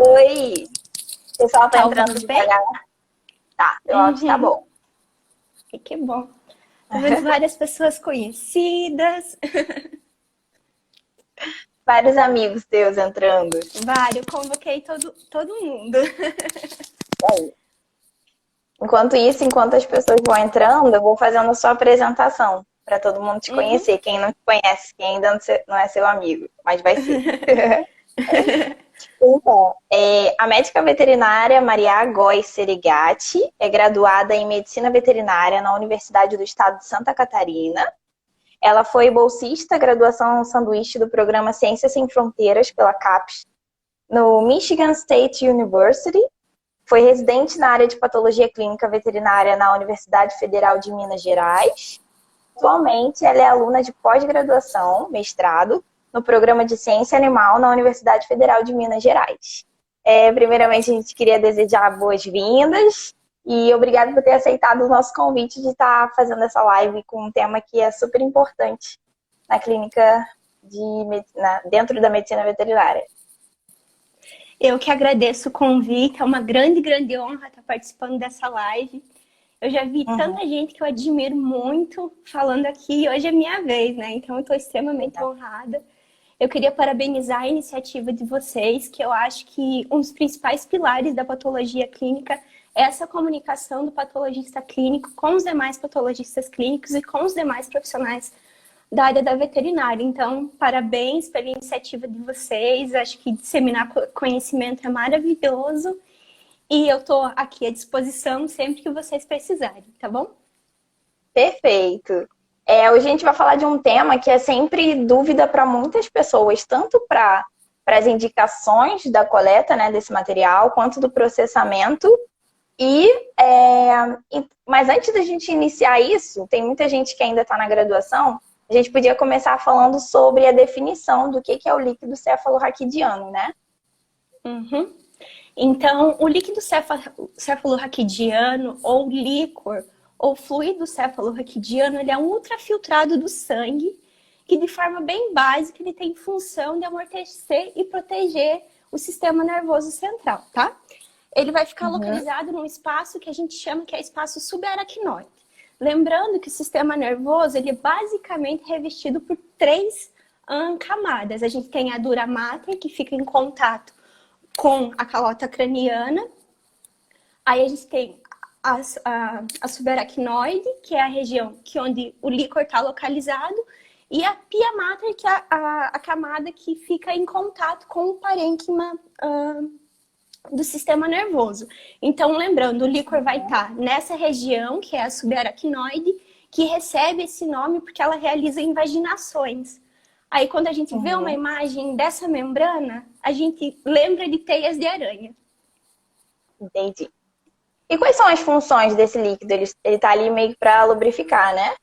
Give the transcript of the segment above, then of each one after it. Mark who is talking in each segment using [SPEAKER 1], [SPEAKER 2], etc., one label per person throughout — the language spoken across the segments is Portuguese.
[SPEAKER 1] Oi, o pessoal tá
[SPEAKER 2] Tá
[SPEAKER 1] entrando
[SPEAKER 2] ouvindo bem?
[SPEAKER 1] devagar. Tá, meu áudio tá bom.
[SPEAKER 2] Que bom. Tô vendo várias pessoas conhecidas.
[SPEAKER 1] Vários amigos teus entrando.
[SPEAKER 2] Vários, convoquei todo mundo.
[SPEAKER 1] Aí. Enquanto isso, enquanto as pessoas vão entrando, eu vou fazendo a sua apresentação para todo mundo te
[SPEAKER 2] Uhum.
[SPEAKER 1] conhecer. Quem não te conhece, quem ainda não é seu amigo, mas vai ser. Então, a médica veterinária Maria Góes Serigati é graduada em medicina veterinária na Universidade do Estado de Santa Catarina. Ela foi bolsista graduação sanduíche do programa Ciências Sem Fronteiras pela CAPES no Michigan State University. Foi residente na área de patologia clínica veterinária na Universidade Federal de Minas Gerais. Atualmente, ela é aluna de pós-graduação, mestrado, no programa de ciência animal na Universidade Federal de Minas Gerais. Primeiramente, a gente queria desejar boas-vindas e obrigado por ter aceitado o nosso convite de estar fazendo essa live com um tema que é super importante na clínica dentro da medicina veterinária.
[SPEAKER 2] Eu que agradeço o convite, é uma grande, grande honra estar participando dessa live. Eu já vi tanta gente que eu admiro muito falando aqui e hoje é minha vez, né? Então eu estou extremamente honrada. Eu queria parabenizar a iniciativa de vocês, que eu acho que um dos principais pilares da patologia clínica é essa comunicação do patologista clínico com os demais patologistas clínicos e com os demais profissionais da área da veterinária. Então, parabéns pela iniciativa de vocês. Acho que disseminar conhecimento é maravilhoso. E eu estou aqui à disposição sempre que vocês precisarem, tá bom?
[SPEAKER 1] Perfeito. Hoje a gente vai falar de um tema que é sempre dúvida para muitas pessoas, tanto para as indicações da coleta, né, desse material, quanto do processamento. Mas antes da gente iniciar isso, tem muita gente que ainda está na graduação, a gente podia começar falando sobre a definição do que é o líquido cefalorraquidiano, né?
[SPEAKER 2] Uhum. Então, o líquido cefalorraquidiano, ou líquor, ou fluido cefalorraquidiano, ele é um ultrafiltrado do sangue, que de forma bem básica, ele tem função de amortecer e proteger o sistema nervoso central, tá? Ele vai ficar localizado num espaço que a gente chama que é espaço subaracnoide. Lembrando que o sistema nervoso, ele é basicamente revestido por três camadas. A gente tem a dura mater, que fica em contato com a calota craniana. Aí a gente tem a subaracnoide, que é a região onde o líquor está localizado, e a pia mater, que é a camada que fica em contato com o parênquima do sistema nervoso. Então, lembrando, o líquor vai estar nessa região, que é a subaracnoide, que recebe esse nome porque ela realiza invaginações. Aí, quando a gente vê uma imagem dessa membrana, a gente lembra de teias de aranha.
[SPEAKER 1] Entendi. E quais são as funções desse líquido? Ele está ali meio para lubrificar, né?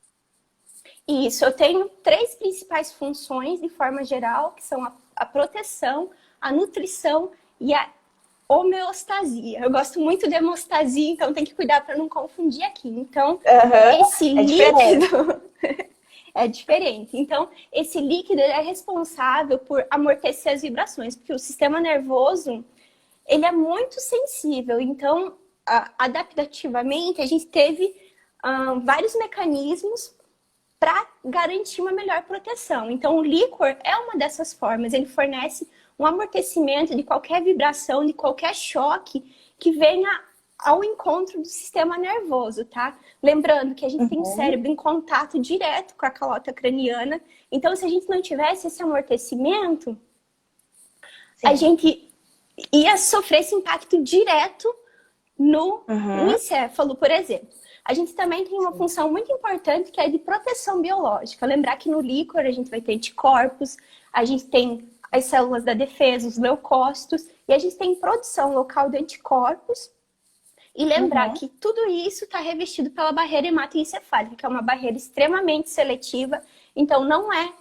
[SPEAKER 2] Isso, eu tenho três principais funções, de forma geral, que são a proteção, a nutrição e a homeostasia. Eu gosto muito de hemostasia, então tem que cuidar para não confundir aqui. Então, esse líquido é diferente. Então, esse líquido é responsável por amortecer as vibrações, porque o sistema nervoso, ele é muito sensível. Então, adaptativamente, a gente teve vários mecanismos para garantir uma melhor proteção. Então, o líquor é uma dessas formas. Ele fornece um amortecimento de qualquer vibração, de qualquer choque que venha ao encontro do sistema nervoso, tá? Lembrando que a gente tem o cérebro em contato direto com a calota craniana. Então, se a gente não tivesse esse amortecimento, a gente ia sofrer esse impacto direto no encéfalo, por exemplo. A gente também tem uma função muito importante que é de proteção biológica. Lembrar que no líquor a gente vai ter anticorpos, a gente tem as células da defesa, os leucócitos, e a gente tem produção local de anticorpos. E lembrar que tudo isso está revestido pela barreira hematoencefálica, que é uma barreira extremamente seletiva. Então, não é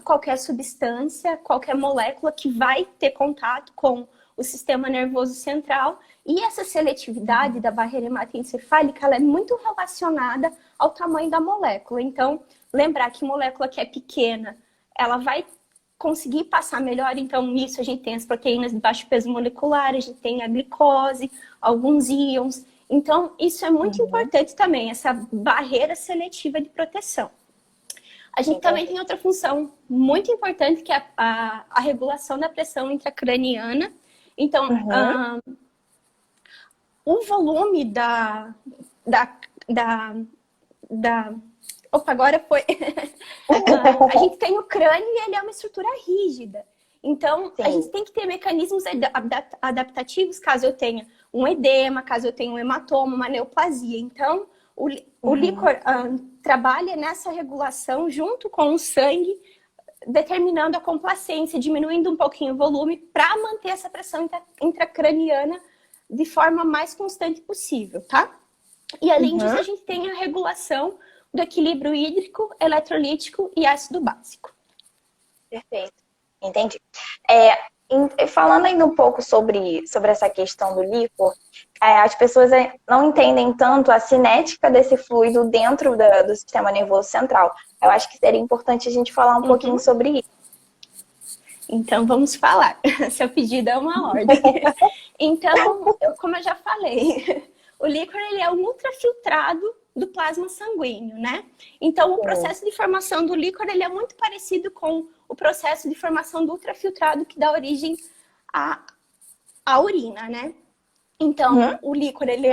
[SPEAKER 2] qualquer substância, qualquer molécula que vai ter contato com o sistema nervoso central. E essa seletividade da barreira hematoencefálica, ela é muito relacionada ao tamanho da molécula. Então, lembrar que molécula que é pequena, ela vai conseguir passar melhor. Então, nisso a gente tem as proteínas de baixo peso molecular, a gente tem a glicose, alguns íons. Então, isso é muito importante também, essa barreira seletiva de proteção. A gente também tem outra função muito importante, que é a regulação da pressão intracraniana. Então, o volume Opa, agora foi. A gente tem o crânio e ele é uma estrutura rígida. Então, a gente tem que ter mecanismos adaptativos caso eu tenha um edema, caso eu tenha um hematoma, uma neoplasia. Então, o líquor trabalha nessa regulação junto com o sangue, determinando a complacência, diminuindo um pouquinho o volume para manter essa pressão intracraniana de forma mais constante possível, tá? E além disso, a gente tem a regulação do equilíbrio hídrico, eletrolítico e ácido básico.
[SPEAKER 1] Perfeito, entendi. Falando ainda um pouco sobre essa questão do líquor, as pessoas não entendem tanto a cinética desse fluido dentro do sistema nervoso central. Eu acho que seria importante a gente falar um pouquinho sobre isso.
[SPEAKER 2] Então, vamos falar. Seu pedido é uma ordem. Então, como eu já falei, o líquor ele é um ultrafiltrado do plasma sanguíneo, né? Então, o processo de formação do líquor ele é muito parecido com o processo de formação do ultrafiltrado que dá origem à urina, né? Então, o líquor, ele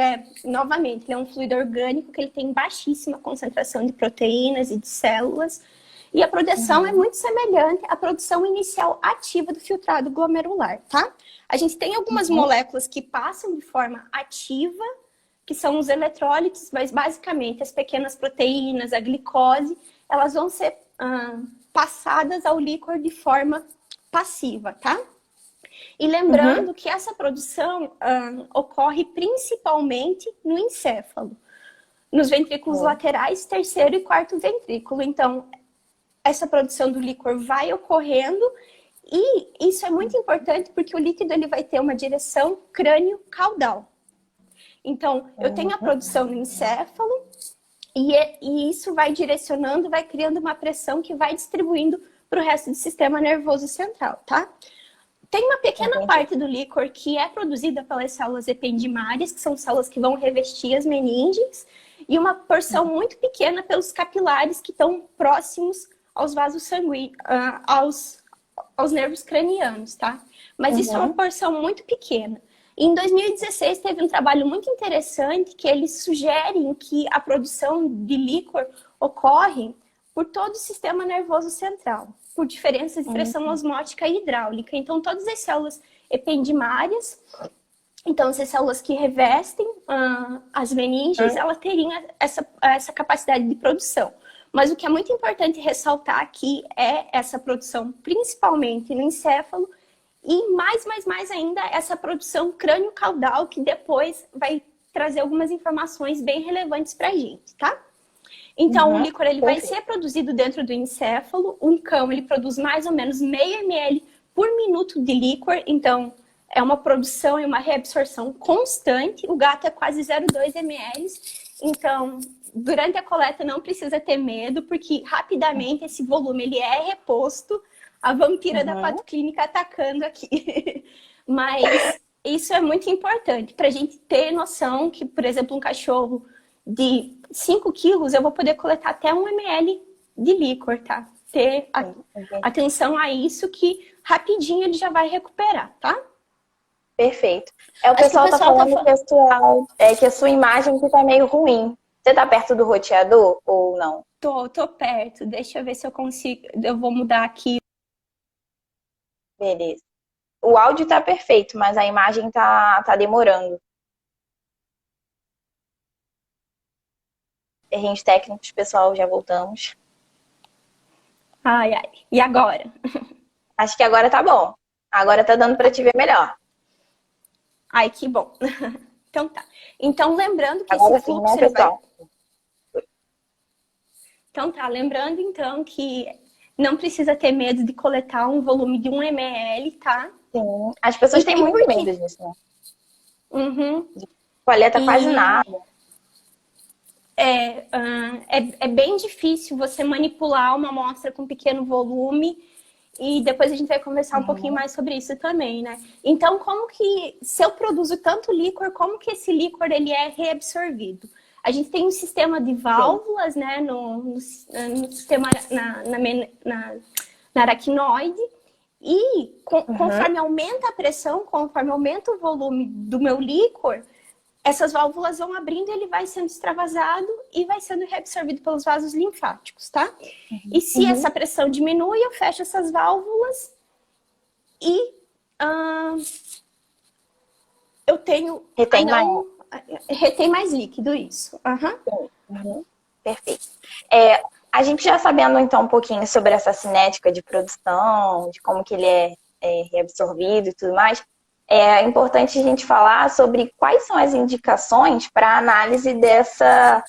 [SPEAKER 2] novamente, ele é um fluido orgânico que ele tem baixíssima concentração de proteínas e de células. E a produção é muito semelhante à produção inicial ativa do filtrado glomerular, tá? A gente tem algumas moléculas que passam de forma ativa, que são os eletrólitos, mas basicamente as pequenas proteínas, a glicose, elas vão ser passadas ao líquor de forma passiva, tá? E lembrando que essa produção ocorre principalmente no encéfalo, nos ventrículos laterais, terceiro e quarto ventrículo. Então, essa produção do líquor vai ocorrendo e isso é muito importante porque o líquido ele vai ter uma direção crânio-caudal. Então, eu tenho a produção no encéfalo e isso vai direcionando, vai criando uma pressão que vai distribuindo para o resto do sistema nervoso central, tá? Tem uma pequena parte do líquor que é produzida pelas células ependimárias, que são células que vão revestir as meninges, e uma porção muito pequena pelos capilares que estão próximos aos vasos sanguíneos, aos nervos cranianos, tá? Mas isso é uma porção muito pequena. Em 2016, teve um trabalho muito interessante que eles sugerem que a produção de líquor ocorre por todo o sistema nervoso central, por diferenças de pressão osmótica e hidráulica. Então, todas as células ependimárias, então essas células que revestem as meninges, elas teriam essa capacidade de produção. Mas o que é muito importante ressaltar aqui é essa produção, principalmente no encéfalo, e mais ainda, essa produção crânio-caudal, que depois vai trazer algumas informações bem relevantes para a gente, tá? Então, o líquor ele vai ser produzido dentro do encéfalo. Um cão ele produz mais ou menos meio ml por minuto de líquor. Então, é uma produção e uma reabsorção constante. O gato é quase 0,2 ml. Então, durante a coleta não precisa ter medo, porque rapidamente esse volume ele é reposto. A vampira da Pato Clínica atacando aqui. Mas isso é muito importante para a gente ter noção que, por exemplo, um cachorro de 5 quilos, eu vou poder coletar até 1 ml de líquor, tá? Ter atenção a isso que rapidinho ele já vai recuperar, tá?
[SPEAKER 1] Perfeito. O pessoal tá falando, pessoal, que a sua imagem tá meio ruim. Você tá perto do roteador ou não?
[SPEAKER 2] Tô perto. Deixa eu ver se eu consigo. Eu vou mudar aqui.
[SPEAKER 1] Beleza. O áudio tá perfeito, mas a imagem tá demorando. Errinhos técnicos, pessoal, já voltamos.
[SPEAKER 2] Ai. E agora?
[SPEAKER 1] Acho que agora tá bom. Agora tá dando para te ver melhor.
[SPEAKER 2] Ai, que bom. Então tá. Então, lembrando que
[SPEAKER 1] agora
[SPEAKER 2] esse fluxo...
[SPEAKER 1] Sim, né, pessoal?
[SPEAKER 2] Então tá, lembrando então que não precisa ter medo de coletar um volume de 1 ml, tá?
[SPEAKER 1] Sim. As pessoas têm muito medo disso, né? Coleta quase nada.
[SPEAKER 2] É bem difícil você manipular uma amostra com pequeno volume E depois a gente vai conversar um pouquinho mais sobre isso também, né? Então, como que, se eu produzo tanto líquor, como que esse líquor ele é reabsorvido? A gente tem um sistema de válvulas, né, no sistema, na aracnoide, e conforme aumenta a pressão, conforme aumenta o volume do meu líquor, essas válvulas vão abrindo, ele vai sendo extravasado e vai sendo reabsorvido pelos vasos linfáticos, tá? E se essa pressão diminui, eu fecho essas válvulas e eu tenho... Retém mais líquido, isso.
[SPEAKER 1] Perfeito. A gente já sabendo, então, um pouquinho sobre essa cinética de produção, de como que ele é reabsorvido e tudo mais, é importante a gente falar sobre quais são as indicações para análise dessa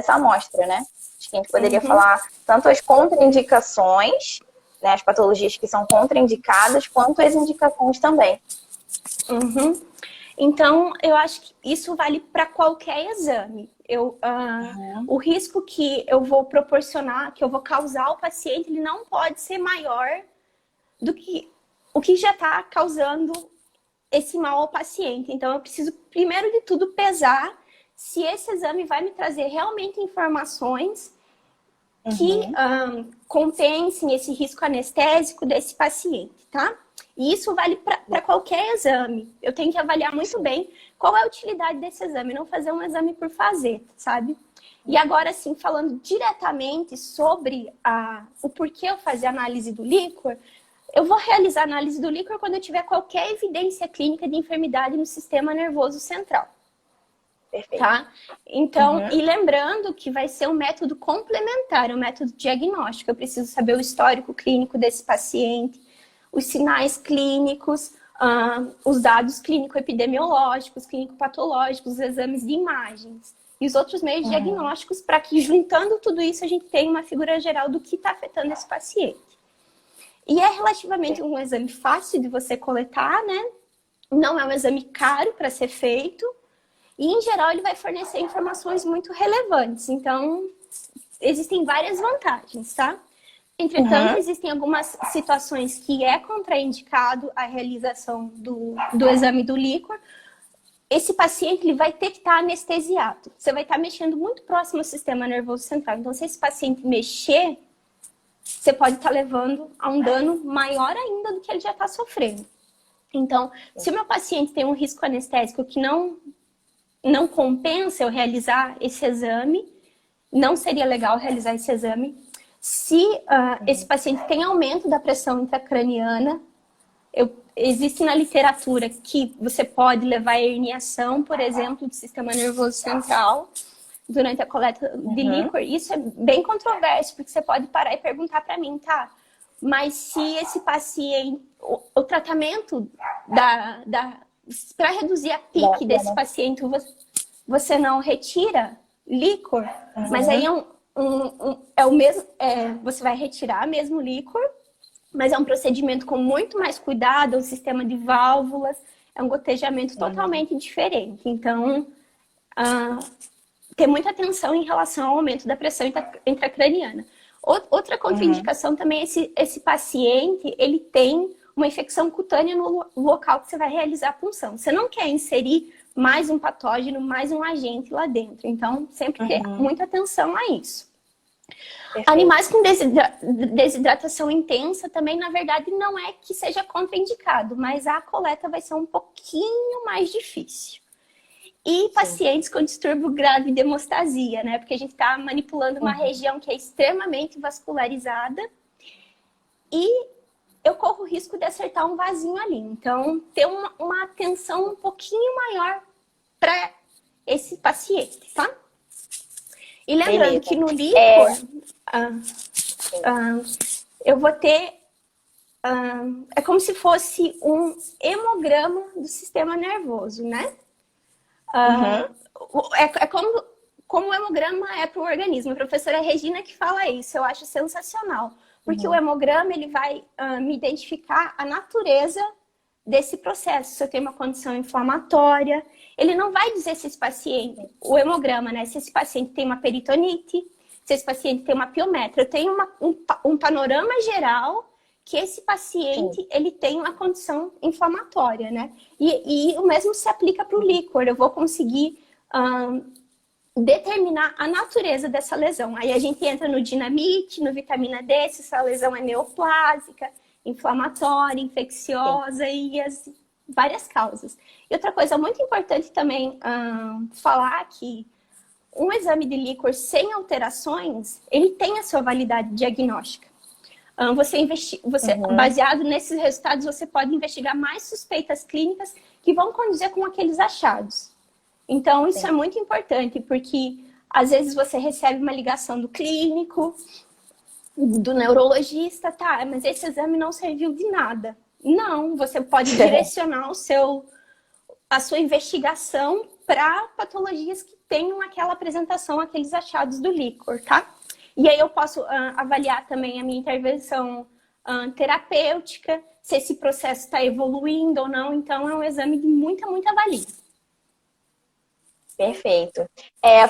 [SPEAKER 1] amostra, né? Acho que a gente poderia falar tanto as contraindicações, né, as patologias que são contraindicadas, quanto as indicações também.
[SPEAKER 2] Então, eu acho que isso vale para qualquer exame. O risco que eu vou proporcionar, que eu vou causar ao paciente, ele não pode ser maior do que o que já está causando esse mal ao paciente. Então, eu preciso, primeiro de tudo, pesar se esse exame vai me trazer realmente informações que compensem esse risco anestésico desse paciente, tá? E isso vale para qualquer exame. Eu tenho que avaliar muito bem qual é a utilidade desse exame, não fazer um exame por fazer, sabe? E agora, sim, falando diretamente sobre o porquê eu fazer análise do líquor, eu vou realizar análise do líquor quando eu tiver qualquer evidência clínica de enfermidade no sistema nervoso central.
[SPEAKER 1] Perfeito.
[SPEAKER 2] Tá? Então, e lembrando que vai ser um método complementar, um método diagnóstico. Eu preciso saber o histórico clínico desse paciente, os sinais clínicos, os dados clínico-epidemiológicos, clínico-patológicos, os exames de imagens e os outros meios diagnósticos, para que, juntando tudo isso, a gente tenha uma figura geral do que está afetando esse paciente. E é relativamente um exame fácil de você coletar, né? Não é um exame caro para ser feito. E, em geral, ele vai fornecer informações muito relevantes. Então, existem várias vantagens, tá? Entretanto, existem algumas situações que é contraindicado a realização do exame do líquor. Esse paciente ele vai ter que estar anestesiado. Você vai estar mexendo muito próximo ao sistema nervoso central. Então, se esse paciente mexer, você pode estar levando a um dano maior ainda do que ele já está sofrendo. Então, se o meu paciente tem um risco anestésico que não compensa eu realizar esse exame, não seria legal realizar esse exame. Se esse paciente tem aumento da pressão intracraniana, existe na literatura que você pode levar a herniação, por exemplo, do sistema nervoso central durante a coleta de líquor. Isso é bem controverso, porque você pode parar e perguntar para mim, tá? Mas se esse paciente, o tratamento para reduzir a pique desse paciente, você não retira líquor, mas aí é o mesmo, você vai retirar mesmo líquor, mas é um procedimento com muito mais cuidado, é um sistema de válvulas, é um gotejamento totalmente diferente. Então, ter muita atenção em relação ao aumento da pressão intracraniana. Outra contraindicação também é esse paciente, ele tem uma infecção cutânea no local que você vai realizar a punção. Você não quer inserir mais um patógeno, mais um agente lá dentro. Então, sempre ter muita atenção a isso. Perfeito. Animais com desidratação intensa também, na verdade, não é que seja contraindicado, mas a coleta vai ser um pouquinho mais difícil. E pacientes com distúrbio grave de hemostasia, né? Porque a gente está manipulando uma região que é extremamente vascularizada e eu corro o risco de acertar um vasinho ali. Então, ter uma atenção um pouquinho maior para esse paciente, tá? E lembrando que no líquor, eu vou ter... é como se fosse um hemograma do sistema nervoso, né? É como o hemograma é para o organismo. A professora Regina que fala isso, eu acho sensacional. Porque o hemograma ele vai me identificar a natureza desse processo. Se eu tenho uma condição inflamatória, ele não vai dizer se esse paciente, o hemograma, né? Se esse paciente tem uma peritonite, se esse paciente tem uma piometra. Eu tenho um panorama geral que esse paciente ele tem uma condição inflamatória, né? E o mesmo se aplica para o líquor. Eu vou conseguir determinar a natureza dessa lesão. Aí a gente entra no dinamite, no vitamina D, se essa lesão é neoplásica, inflamatória, infecciosa e as várias causas. E outra coisa muito importante também falar que um exame de líquor sem alterações, ele tem a sua validade diagnóstica. Baseado nesses resultados, você pode investigar mais suspeitas clínicas que vão condizer com aqueles achados. Então, isso é muito importante, porque às vezes você recebe uma ligação do clínico, do neurologista, tá, mas esse exame não serviu de nada. Não, você pode direcionar a sua investigação para patologias que tenham aquela apresentação, aqueles achados do líquor, tá? E aí eu posso avaliar também a minha intervenção terapêutica, se esse processo está evoluindo ou não. Então, é um exame de muita valia.
[SPEAKER 1] Perfeito.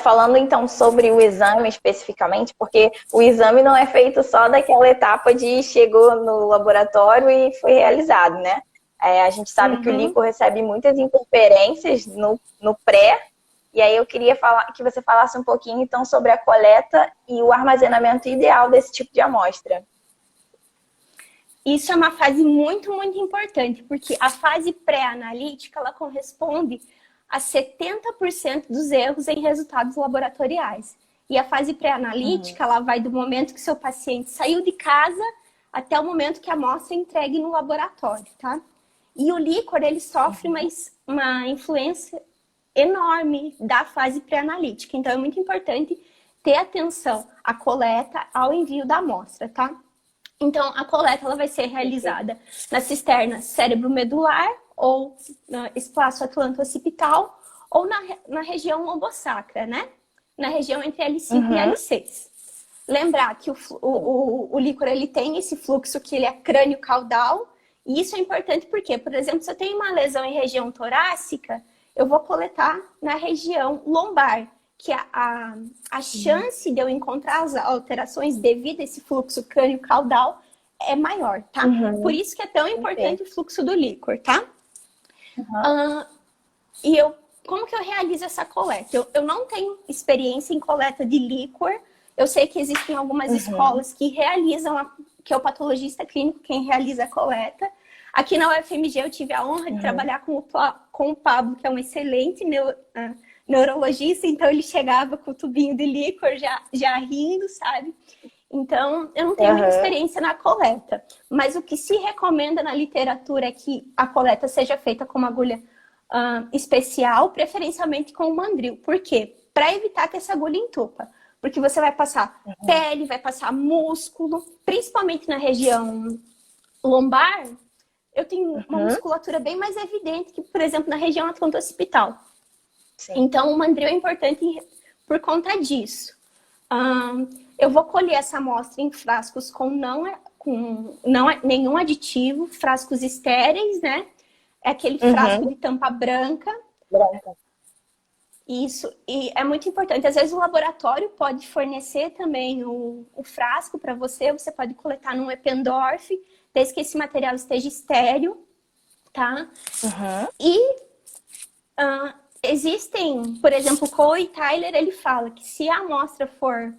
[SPEAKER 1] Falando então sobre o exame especificamente, porque o exame não é feito só daquela etapa de chegou no laboratório e foi realizado, né? A gente sabe que o líquor recebe muitas interferências no pré, e aí eu queria que você falasse um pouquinho então sobre a coleta e o armazenamento ideal desse tipo de amostra.
[SPEAKER 2] Isso é uma fase muito importante, porque a fase pré-analítica, ela corresponde a 70% dos erros em resultados laboratoriais. E a fase pré-analítica, ela vai do momento que seu paciente saiu de casa até o momento que a amostra é entregue no laboratório, tá? E o líquor, ele sofre uma influência enorme da fase pré-analítica. Então, é muito importante ter atenção à coleta, ao envio da amostra, tá? Então, a coleta ela vai ser realizada na cisterna cérebro-medular, ou no espaço atlanto-occipital, ou na região lombosacra, né? Na região entre L5 e L6. Lembrar que o líquor ele tem esse fluxo que ele é crânio-caudal, e isso é importante porque, por exemplo, se eu tenho uma lesão em região torácica, eu vou coletar na região lombar, que a chance de eu encontrar as alterações devido a esse fluxo crânio-caudal é maior, tá? Por isso que é tão importante o fluxo do líquor, tá? Como que eu realizo essa coleta? Eu não tenho experiência em coleta de líquor. Eu sei que existem algumas escolas que realizam, que é o patologista clínico quem realiza a coleta. Aqui na UFMG eu tive a honra de trabalhar com o Pablo, que é um excelente neurologista, então ele chegava com o tubinho de líquor já rindo, sabe? Então, eu não tenho muita experiência na coleta. Mas o que se recomenda na literatura é que a coleta seja feita com uma agulha especial, preferencialmente com o mandril. Por quê? Para evitar que essa agulha entupa. Porque você vai passar pele, vai passar músculo, principalmente na região lombar. Eu tenho uma musculatura bem mais evidente que, por exemplo, na região atlanto-occipital. Então, o mandril é importante por conta disso. Eu vou colher essa amostra em frascos com nenhum aditivo, frascos estéreis, né? É aquele frasco de tampa branca. Isso, e é muito importante. Às vezes o laboratório pode fornecer também o frasco para você. Você pode coletar num Eppendorf, desde que esse material esteja estéreo, tá? Existem, por exemplo, o Coe Tyler, ele fala que se a amostra for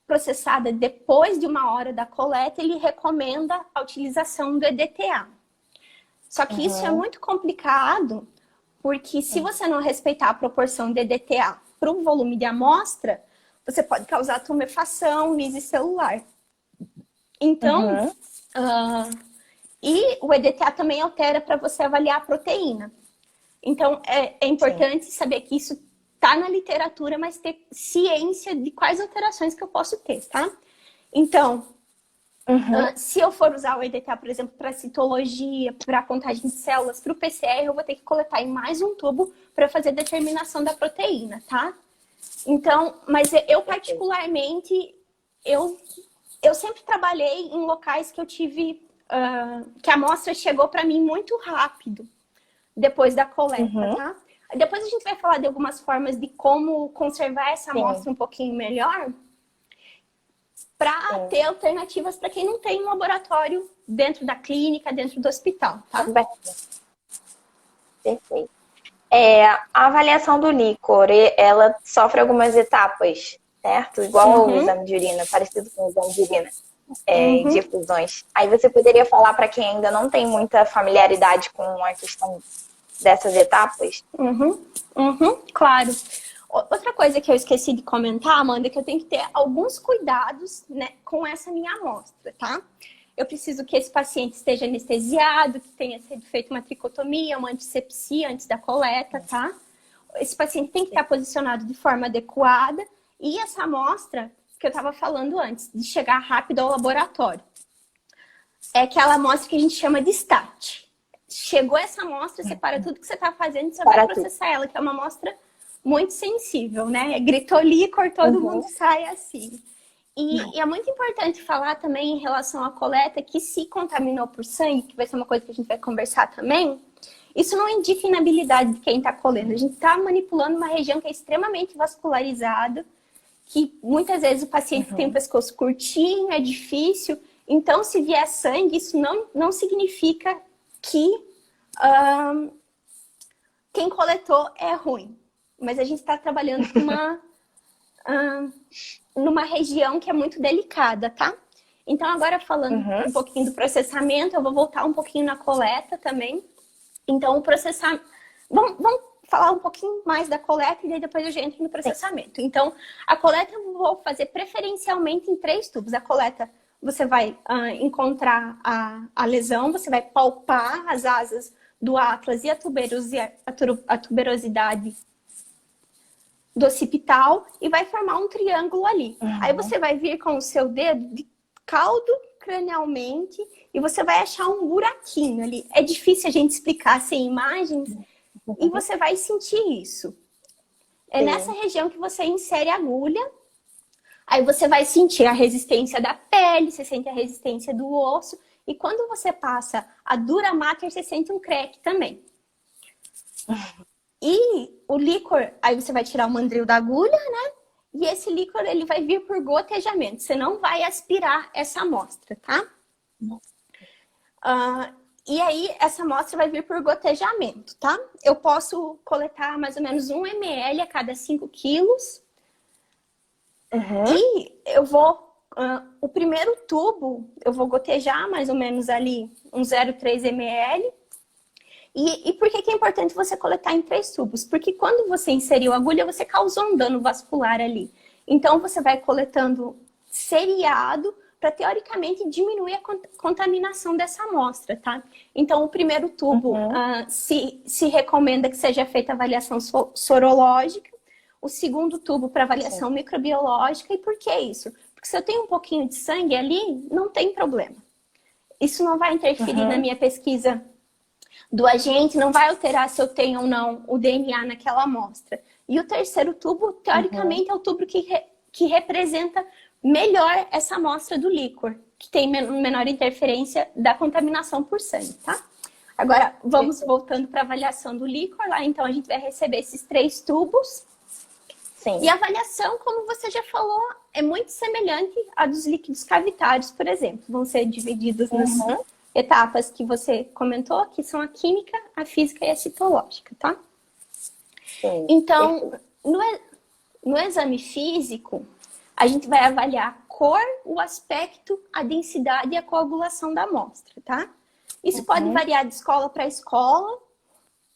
[SPEAKER 2] processada depois de 1 hora da coleta, ele recomenda a utilização do EDTA. Só que isso é muito complicado, porque se você não respeitar a proporção de EDTA para o volume de amostra, você pode causar tumefação, lise celular. Então, e o EDTA também altera para você avaliar a proteína. Então, é importante saber que isso está na literatura, mas ter ciência de quais alterações que eu posso ter, tá? Então, se eu for usar o EDTA, por exemplo, para citologia, para contagem de células, para o PCR, eu vou ter que coletar em mais um tubo para fazer a determinação da proteína, tá? Então, mas eu particularmente, eu sempre trabalhei em locais que eu tive, que a amostra chegou para mim muito rápido, depois da coleta, tá? Depois a gente vai falar de algumas formas de como conservar essa amostra um pouquinho melhor. para ter alternativas para quem não tem um laboratório dentro da clínica, dentro do hospital, tá?
[SPEAKER 1] Perfeito. A avaliação do líquor, ela sofre algumas etapas, certo? Igual o exame de urina, parecido com o exame de urina, de efusões. Aí você poderia falar para quem ainda não tem muita familiaridade com a questão dessas etapas?
[SPEAKER 2] Claro. Outra coisa que eu esqueci de comentar, Amanda, é que eu tenho que ter alguns cuidados, né, com essa minha amostra, tá? Eu preciso que esse paciente esteja anestesiado, que tenha sido feita uma tricotomia, uma antisepsia antes da coleta, tá? Esse paciente tem que estar posicionado de forma adequada. E essa amostra que eu estava falando antes, de chegar rápido ao laboratório, é aquela amostra que a gente chama de STAT. Chegou essa amostra, você para tudo que você está fazendo e você vai processar ela, que é uma amostra muito sensível, né? Gritou líquor, todo mundo sai assim. E é muito importante falar também em relação à coleta que se contaminou por sangue, que vai ser uma coisa que a gente vai conversar também, isso não indica inabilidade de quem está colhendo. A gente está manipulando uma região que é extremamente vascularizada, que muitas vezes o paciente tem o pescoço curtinho, é difícil. Então, se vier sangue, isso não significa que quem coletou é ruim. Mas a gente está trabalhando com numa região que é muito delicada, tá? Então, agora falando um pouquinho do processamento, eu vou voltar um pouquinho na coleta também. Então, o processamento... Vamos falar um pouquinho mais da coleta e daí depois eu já entro no processamento. Então, a coleta eu vou fazer preferencialmente em 3 tubos. A coleta, você vai encontrar a lesão, você vai palpar as asas do atlas e a tuberosidade do occipital e vai formar um triângulo ali. Aí você vai vir com o seu dedo de caldo cranialmente e você vai achar um buraquinho ali. É difícil a gente explicar sem imagens e você vai sentir isso. É nessa região que você insere a agulha. Aí você vai sentir a resistência da pele, você sente a resistência do osso e quando você passa a dura mater, você sente um crack também. E o líquor, aí você vai tirar o mandril da agulha, né? E esse líquor, ele vai vir por gotejamento. Você não vai aspirar essa amostra, tá? E aí, essa amostra vai vir por gotejamento, tá? Eu posso coletar mais ou menos 1 ml a cada 5 quilos. E eu vou... o primeiro tubo, eu vou gotejar mais ou menos ali uns 0,3 ml. E por que é importante você coletar em 3 tubos? Porque quando você inseriu a agulha, você causou um dano vascular ali. Então, você vai coletando seriado para, teoricamente, diminuir a contaminação dessa amostra, tá? Então, o primeiro tubo se recomenda que seja feita avaliação sorológica. O segundo tubo para avaliação microbiológica. E por que isso? Porque se eu tenho um pouquinho de sangue ali, não tem problema. Isso não vai interferir na minha pesquisa do agente, não vai alterar se eu tenho ou não o DNA naquela amostra. E o terceiro tubo, teoricamente, é o tubo que representa melhor essa amostra do líquor, que tem menor interferência da contaminação por sangue, tá? Agora, vamos voltando para a avaliação do líquor lá. Então, a gente vai receber esses 3 tubos. E a avaliação, como você já falou, é muito semelhante à dos líquidos cavitários, por exemplo. Vão ser divididos nas etapas que você comentou, que são a química, a física e a citológica, tá? Então, no exame físico, a gente vai avaliar a cor, o aspecto, a densidade e a coagulação da amostra, tá? Isso pode variar de escola para escola.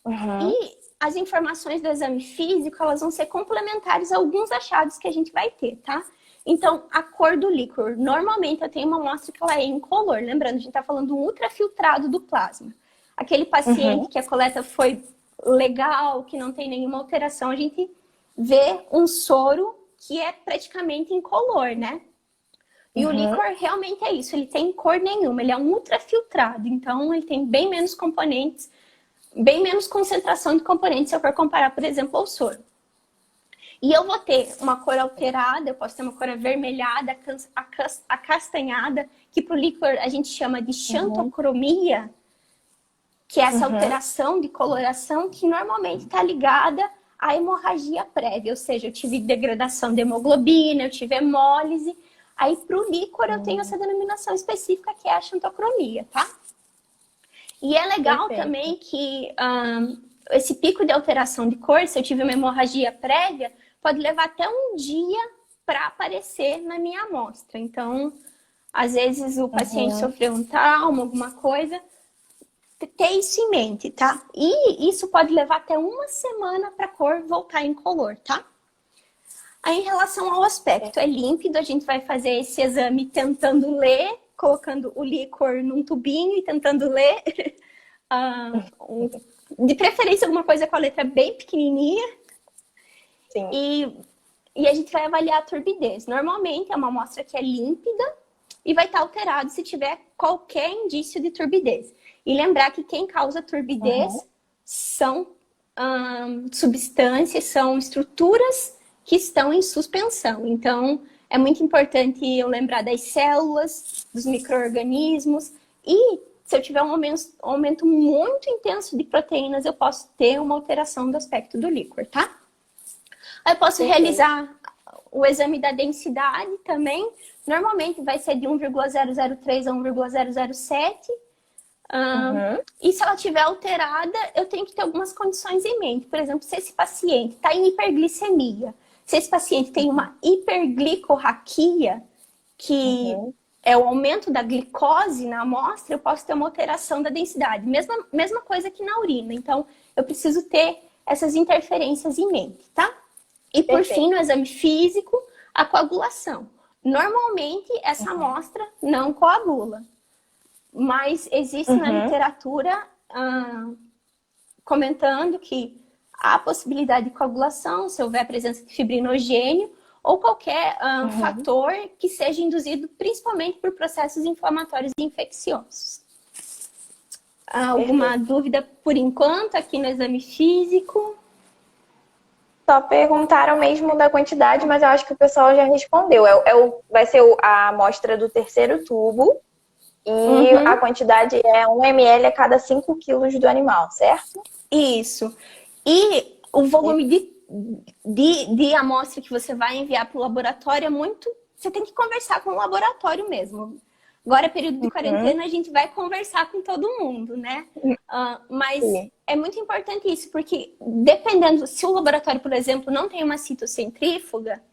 [SPEAKER 2] E as informações do exame físico, elas vão ser complementares a alguns achados que a gente vai ter, tá? Então, a cor do líquor. Normalmente, eu tenho uma amostra que ela é incolor. Lembrando, a gente está falando do ultrafiltrado do plasma. Aquele paciente que a coleta foi legal, que não tem nenhuma alteração, a gente vê um soro que é praticamente incolor, né? E o líquor realmente é isso. Ele tem cor nenhuma. Ele é um ultrafiltrado. Então, ele tem bem menos componentes, bem menos concentração de componentes se eu for comparar, por exemplo, ao soro. E eu vou ter uma cor alterada, eu posso ter uma cor avermelhada, acastanhada, que para o líquor a gente chama de xantocromia, que é essa alteração de coloração que normalmente está ligada à hemorragia prévia. Ou seja, eu tive degradação de hemoglobina, eu tive hemólise. Aí, para o líquor, eu tenho essa denominação específica, que é a xantocromia, tá? E é legal também que esse pico de alteração de cor, se eu tive uma hemorragia prévia, pode levar até um dia para aparecer na minha amostra. Então, às vezes o paciente sofreu um trauma, alguma coisa, ter isso em mente, tá? E isso pode levar até uma semana para a cor voltar incolor, tá? Aí, em relação ao aspecto, é límpido, a gente vai fazer esse exame tentando ler, colocando o líquor num tubinho e tentando ler. De preferência, alguma coisa com a letra bem pequenininha.
[SPEAKER 1] Sim.
[SPEAKER 2] E a gente vai avaliar a turbidez. Normalmente, é uma amostra que é límpida e vai estar alterado se tiver qualquer indício de turbidez. E lembrar que quem causa turbidez são substâncias, são estruturas que estão em suspensão. Então, é muito importante eu lembrar das células, dos micro-organismos. E se eu tiver um aumento muito intenso de proteínas, eu posso ter uma alteração do aspecto do líquor, tá? Aí eu posso realizar o exame da densidade também. Normalmente vai ser de 1,003 a 1,007. E se ela estiver alterada, eu tenho que ter algumas condições em mente. Por exemplo, se esse paciente está em hiperglicemia, se esse paciente tem uma hiperglicorraquia, que é o aumento da glicose na amostra, eu posso ter uma alteração da densidade. Mesma coisa que na urina. Então, eu preciso ter essas interferências em mente, tá? E por fim, no exame físico, a coagulação. Normalmente, essa amostra não coagula. Mas existe na literatura comentando que há possibilidade de coagulação se houver a presença de fibrinogênio ou qualquer fator que seja induzido principalmente por processos inflamatórios e infecciosos. Alguma dúvida por enquanto aqui no exame físico?
[SPEAKER 1] Só perguntaram mesmo da quantidade, mas eu acho que o pessoal já respondeu. Vai ser a amostra do terceiro tubo e a quantidade é 1 ml a cada 5 quilos do animal, certo?
[SPEAKER 2] Isso. E o volume de amostra que você vai enviar para o laboratório é muito... Você tem que conversar com o laboratório mesmo. Agora, período de quarentena, a gente vai conversar com todo mundo, né? Mas é muito importante isso, porque dependendo... Se o laboratório, por exemplo, não tem uma citocentrífuga,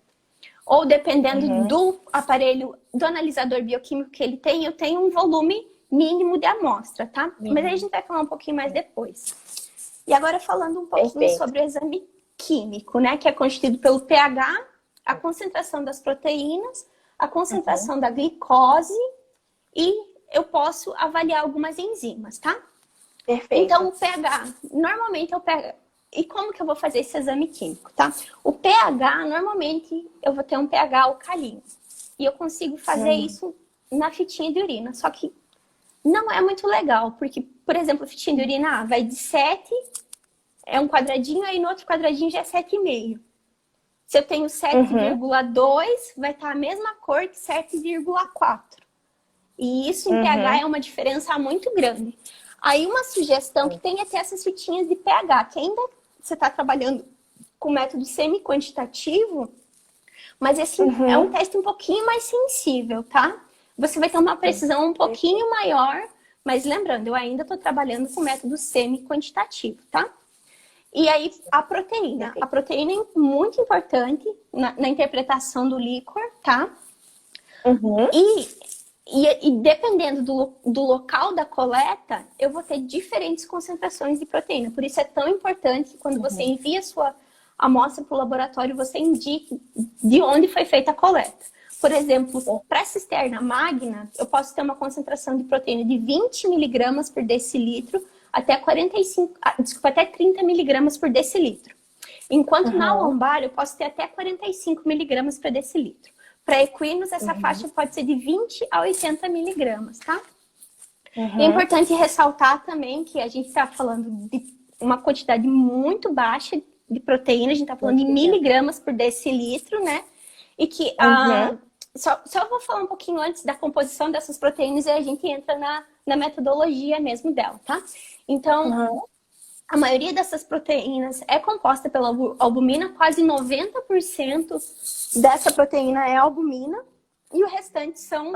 [SPEAKER 2] ou dependendo do aparelho, do analisador bioquímico que ele tem, eu tenho um volume mínimo de amostra, tá? Mas aí a gente vai falar um pouquinho mais depois. E agora falando um pouquinho sobre o exame químico, né? Que é constituído pelo pH, a concentração das proteínas, a concentração da glicose e eu posso avaliar algumas enzimas, tá?
[SPEAKER 1] Perfeito.
[SPEAKER 2] Então, o pH, normalmente é o pH. E como que eu vou fazer esse exame químico, tá? O pH, normalmente, eu vou ter um pH alcalino. E eu consigo fazer isso na fitinha de urina. Só que não é muito legal, porque, por exemplo, a fitinha de urina vai de 7, é um quadradinho, aí no outro quadradinho já é 7,5. Se eu tenho 7,2, vai estar a mesma cor que 7,4. E isso em pH é uma diferença muito grande. Aí uma sugestão que tem é ter essas fitinhas de pH, que ainda você está trabalhando com método semi-quantitativo, mas esse é um teste um pouquinho mais sensível, tá? Você vai ter uma precisão um pouquinho maior, mas lembrando, eu ainda estou trabalhando com método semi-quantitativo, tá? E aí, a proteína. A proteína é muito importante na interpretação do líquor, tá? E dependendo do local da coleta, eu vou ter diferentes concentrações de proteína. Por isso é tão importante que quando você envia a sua amostra para o laboratório, você indique de onde foi feita a coleta. Por exemplo, para a cisterna magna, eu posso ter uma concentração de proteína de 20 miligramas por decilitro até 30 miligramas por decilitro. Enquanto na lombar, eu posso ter até 45 miligramas por decilitro. Para equinos, essa faixa pode ser de 20 a 80 miligramas, tá? É importante ressaltar também que a gente está falando de uma quantidade muito baixa de proteína, a gente está falando de miligramas por decilitro, né? E que só eu vou falar um pouquinho antes da composição dessas proteínas e a gente entra na metodologia mesmo dela, tá? Então, a maioria dessas proteínas é composta pela albumina, quase 90% dessa proteína é albumina. e o restante são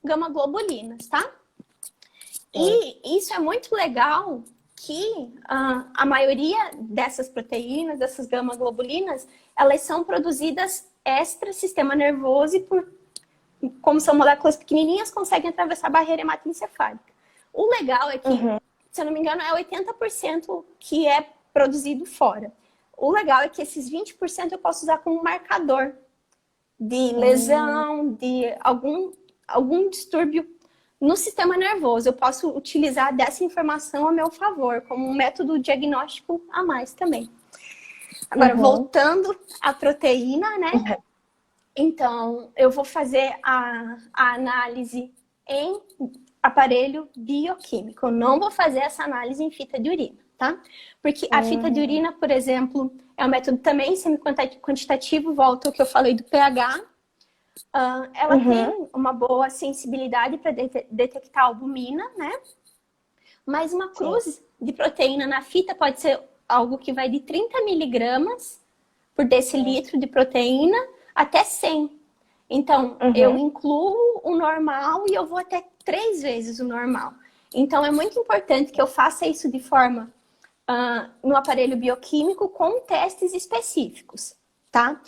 [SPEAKER 2] gama-globulinas, tá? E isso é muito legal que a maioria dessas proteínas, dessas gama-globulinas, elas são produzidas extra-sistema nervoso e como são moléculas pequenininhas, conseguem atravessar a barreira hematoencefálica. O legal é que, se eu não me engano, é 80% que é produzido fora. O legal é que esses 20% eu posso usar como marcador de lesão, de algum distúrbio no sistema nervoso. Eu posso utilizar dessa informação a meu favor, como um método diagnóstico a mais também. Agora, voltando à proteína, né? Então, eu vou fazer a análise em aparelho bioquímico. Eu não vou fazer essa análise em fita de urina, tá? Porque a fita de urina, por exemplo, é um método também semi-quantitativo, volta ao que eu falei do pH. Ela tem uma boa sensibilidade para detectar a albumina, né? Mas uma cruz de proteína na fita pode ser algo que vai de 30 miligramas por decilitro de proteína até 100. Então, eu incluo o normal e eu vou até 3 vezes o normal. Então, é muito importante que eu faça isso de forma no aparelho bioquímico com testes específicos, tá?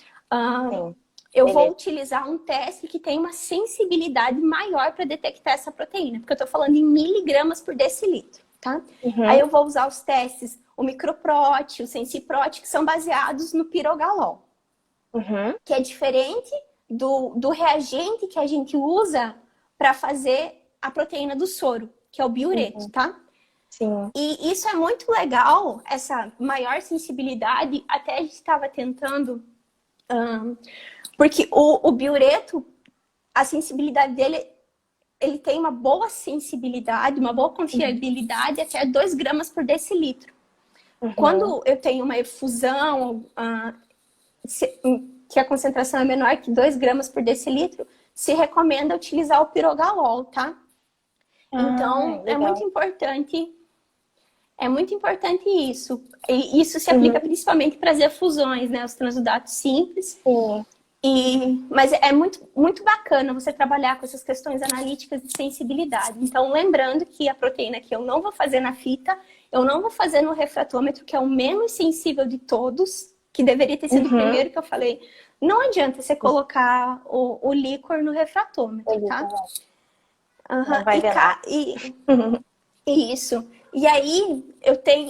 [SPEAKER 2] Eu vou utilizar um teste que tem uma sensibilidade maior para detectar essa proteína, porque eu estou falando em miligramas por decilitro, tá? Aí eu vou usar os testes, o microprot, o sensiprot, que são baseados no pirogalol, que é diferente do reagente que a gente usa para fazer a proteína do soro, que é o biureto, tá?
[SPEAKER 1] Sim.
[SPEAKER 2] E isso é muito legal, essa maior sensibilidade. Até a gente estava tentando... porque o biureto, a sensibilidade dele, ele tem uma boa sensibilidade, uma boa confiabilidade, até 2 gramas por decilitro. Quando eu tenho uma efusão, que a concentração é menor que 2 gramas por decilitro, se recomenda utilizar o pirogalol, tá? Então, é muito importante isso. E isso se aplica principalmente para as efusões, né? Os transudatos simples. Mas é muito, muito bacana você trabalhar com essas questões analíticas de sensibilidade. Então, lembrando que a proteína que eu não vou fazer na fita, eu não vou fazer no refratômetro, que é o menos sensível de todos, que deveria ter sido o primeiro que eu falei. Não adianta você colocar o líquor no refratômetro, tá?
[SPEAKER 1] Não vai ver nada.
[SPEAKER 2] Isso. E aí,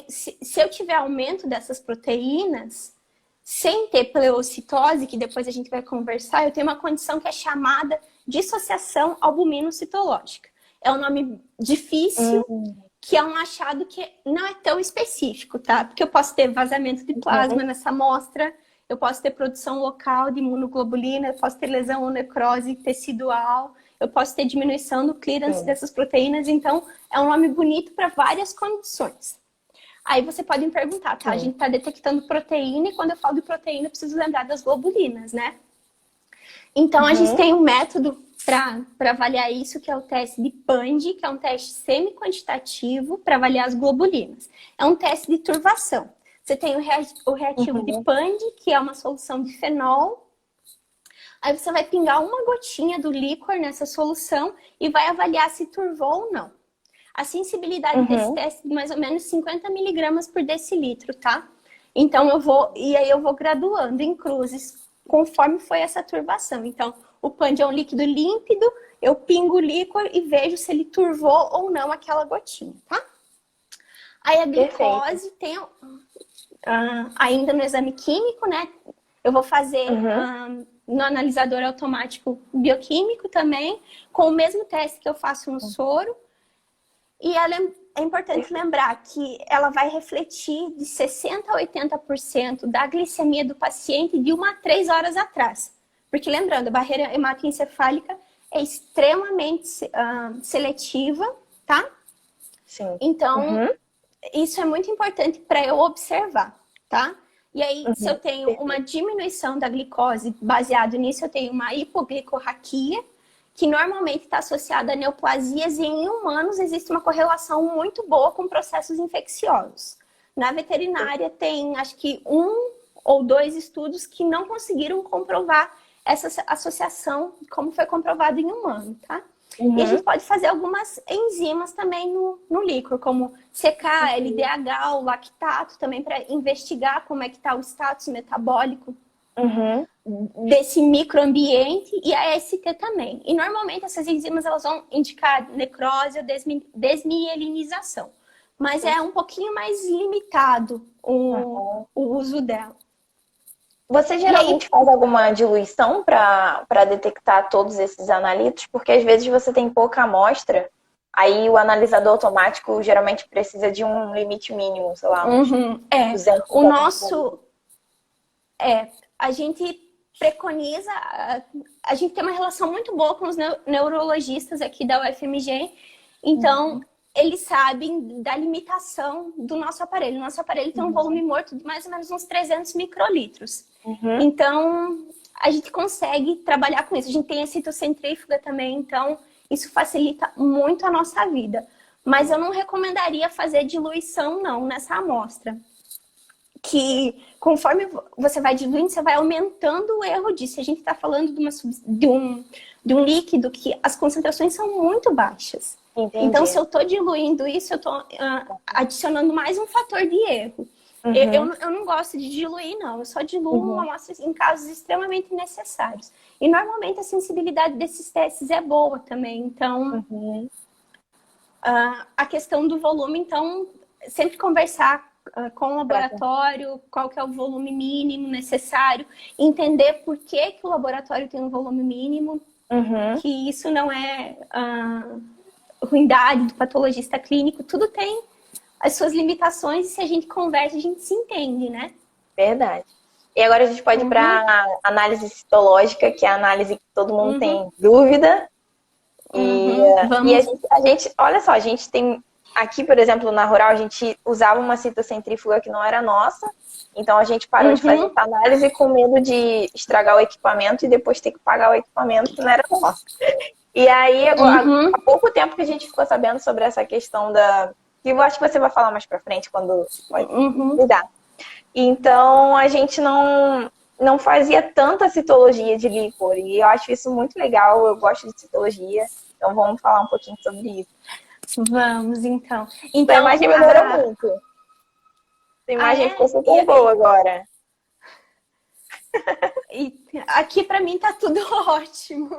[SPEAKER 2] se eu tiver aumento dessas proteínas, sem ter pleocitose, que depois a gente vai conversar, eu tenho uma condição que é chamada dissociação albumino-citológica. É um nome difícil, que é um achado que não é tão específico, tá? Porque eu posso ter vazamento de plasma nessa amostra, eu posso ter produção local de imunoglobulina, eu posso ter lesão ou necrose tecidual, eu posso ter diminuição do clearance dessas proteínas. Então, é um nome bonito para várias condições. Aí você pode me perguntar, tá? A gente está detectando proteína e quando eu falo de proteína, eu preciso lembrar das globulinas, né? Então, a gente tem um método para avaliar isso, que é o teste de PAND, que é um teste semi-quantitativo para avaliar as globulinas. É um teste de turvação. Você tem o reativo de PAND, que é uma solução de fenol. Aí você vai pingar uma gotinha do líquor nessa solução e vai avaliar se turvou ou não. A sensibilidade desse teste é de mais ou menos 50 miligramas por decilitro, tá? Então, eu vou graduando em cruzes conforme foi essa turvação. Então, o PAND é um líquido límpido, eu pingo o líquor e vejo se ele turvou ou não aquela gotinha, tá? Aí a glicose tem... ainda no exame químico, né? Eu vou fazer no analisador automático bioquímico também, com o mesmo teste que eu faço no soro. E é importante lembrar que ela vai refletir de 60% a 80% da glicemia do paciente de 1 a 3 horas atrás. Porque lembrando, a barreira hematoencefálica é extremamente seletiva, tá?
[SPEAKER 1] Sim.
[SPEAKER 2] Então, isso é muito importante para eu observar, tá? E aí, se eu tenho uma diminuição da glicose, baseado nisso, eu tenho uma hipoglicorraquia, que normalmente está associada a neoplasias, e em humanos existe uma correlação muito boa com processos infecciosos. Na veterinária tem, acho que 1 ou 2 estudos que não conseguiram comprovar essa associação, como foi comprovado em humano, tá? E a
[SPEAKER 1] Uhum.
[SPEAKER 2] gente pode fazer algumas enzimas também no líquor, como CK, LDH, o lactato, também para investigar como é que está o status metabólico
[SPEAKER 1] Uhum.
[SPEAKER 2] desse microambiente, e a AST também. E normalmente essas enzimas elas vão indicar necrose ou desmielinização, mas é um pouquinho mais limitado o uso dela.
[SPEAKER 1] Você
[SPEAKER 2] E aí,
[SPEAKER 1] geralmente faz alguma diluição para detectar todos esses analitos? Porque às vezes você tem pouca amostra, aí o analisador automático geralmente precisa de um limite mínimo, sei lá, uns 200
[SPEAKER 2] o
[SPEAKER 1] mililitros.
[SPEAKER 2] nosso a gente preconiza, a gente tem uma relação muito boa com os neurologistas aqui da UFMG, então eles sabem da limitação do nosso aparelho. Nosso aparelho tem um volume morto de mais ou menos uns 300 microlitros. Então, a gente consegue trabalhar com isso. A gente tem a citocentrífuga também, então isso facilita muito a nossa vida. Mas eu não recomendaria fazer diluição, não, nessa amostra. Que conforme você vai diluindo, você vai aumentando o erro disso. A gente está falando de um líquido que as concentrações são muito baixas.
[SPEAKER 1] Entendi.
[SPEAKER 2] Então, se eu estou diluindo isso, eu estou adicionando mais um fator de erro. Eu não gosto de diluir, não. Eu só diluo uma amostra em casos extremamente necessários. E, normalmente, a sensibilidade desses testes é boa também. Então, a questão do volume, então, sempre conversar com o laboratório, qual que é o volume mínimo necessário, entender por que o laboratório tem um volume mínimo, que isso não é ruindade do patologista clínico, tudo tem as suas limitações e se a gente conversa, a gente se entende, né?
[SPEAKER 1] Verdade. E agora a gente pode ir para análise citológica, que é a análise que todo mundo tem dúvida. E a gente, olha só, a gente tem aqui, por exemplo, na Rural, a gente usava uma citocentrífuga que não era nossa, então a gente parou de fazer essa análise com medo de estragar o equipamento e depois ter que pagar o equipamento que não era nosso. E aí, há pouco tempo que a gente ficou sabendo sobre essa questão que eu acho que você vai falar mais pra frente, quando pode cuidar. Então, a gente não fazia tanta citologia de líquor, e eu acho isso muito legal, eu gosto de citologia, então vamos falar um pouquinho sobre isso.
[SPEAKER 2] Vamos, então.
[SPEAKER 1] A imagem melhorou muito. A imagem ficou super boa agora.
[SPEAKER 2] E aqui pra mim tá tudo ótimo.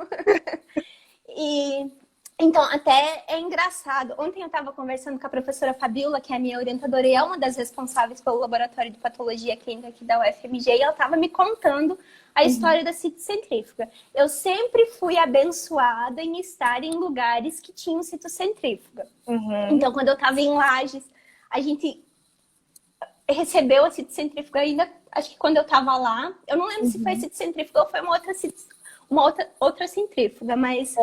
[SPEAKER 2] Então, até é engraçado. Ontem eu estava conversando com a professora Fabiola, que é a minha orientadora e é uma das responsáveis pelo laboratório de patologia clínica aqui da UFMG, e ela estava me contando a história da citocentrífuga. Eu sempre fui abençoada em estar em lugares que tinham citocentrífuga. Então, quando eu estava em Lages, a gente recebeu a citocentrífuga ainda, acho que quando eu estava lá. Eu não lembro se foi a citocentrífuga ou foi uma outra centrífuga, mas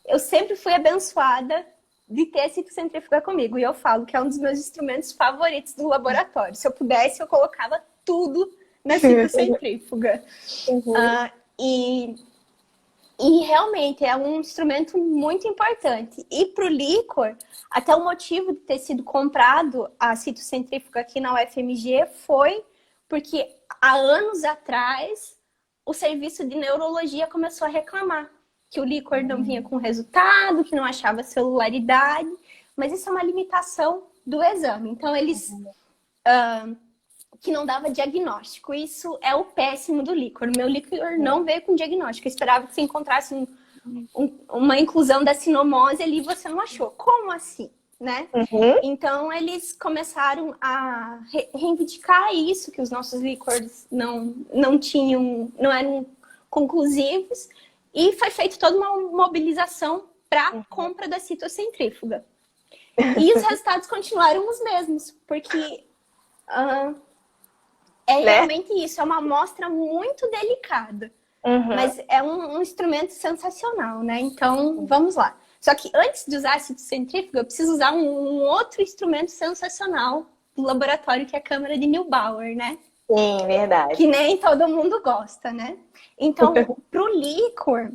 [SPEAKER 2] eu sempre fui abençoada de ter a citocentrífuga comigo. E eu falo que é um dos meus instrumentos favoritos do laboratório. Se eu pudesse, eu colocava tudo na citocentrífuga. E realmente é um instrumento muito importante. E para o líquor, até o motivo de ter sido comprado a citocentrífuga aqui na UFMG foi porque há anos atrás o serviço de neurologia começou a reclamar que o líquor não vinha com resultado, que não achava celularidade, mas isso é uma limitação do exame. Então, eles... que não dava diagnóstico. Isso é o péssimo do líquor. O meu líquor não veio com diagnóstico. Eu esperava que você encontrasse uma inclusão da sinomose ali e você não achou. Como assim? Né? Então, eles começaram a reivindicar isso, que os nossos líquores não eram conclusivos, e foi feita toda uma mobilização para compra da citocentrífuga. E os resultados continuaram os mesmos, porque realmente isso, é uma amostra muito delicada, mas é um instrumento sensacional, né? Então, vamos lá. Só que antes de usar a citocentrífuga, eu preciso usar um outro instrumento sensacional do laboratório, que é a câmara de Neubauer, né?
[SPEAKER 1] Sim, verdade.
[SPEAKER 2] Que nem todo mundo gosta, né? Então, para o líquor,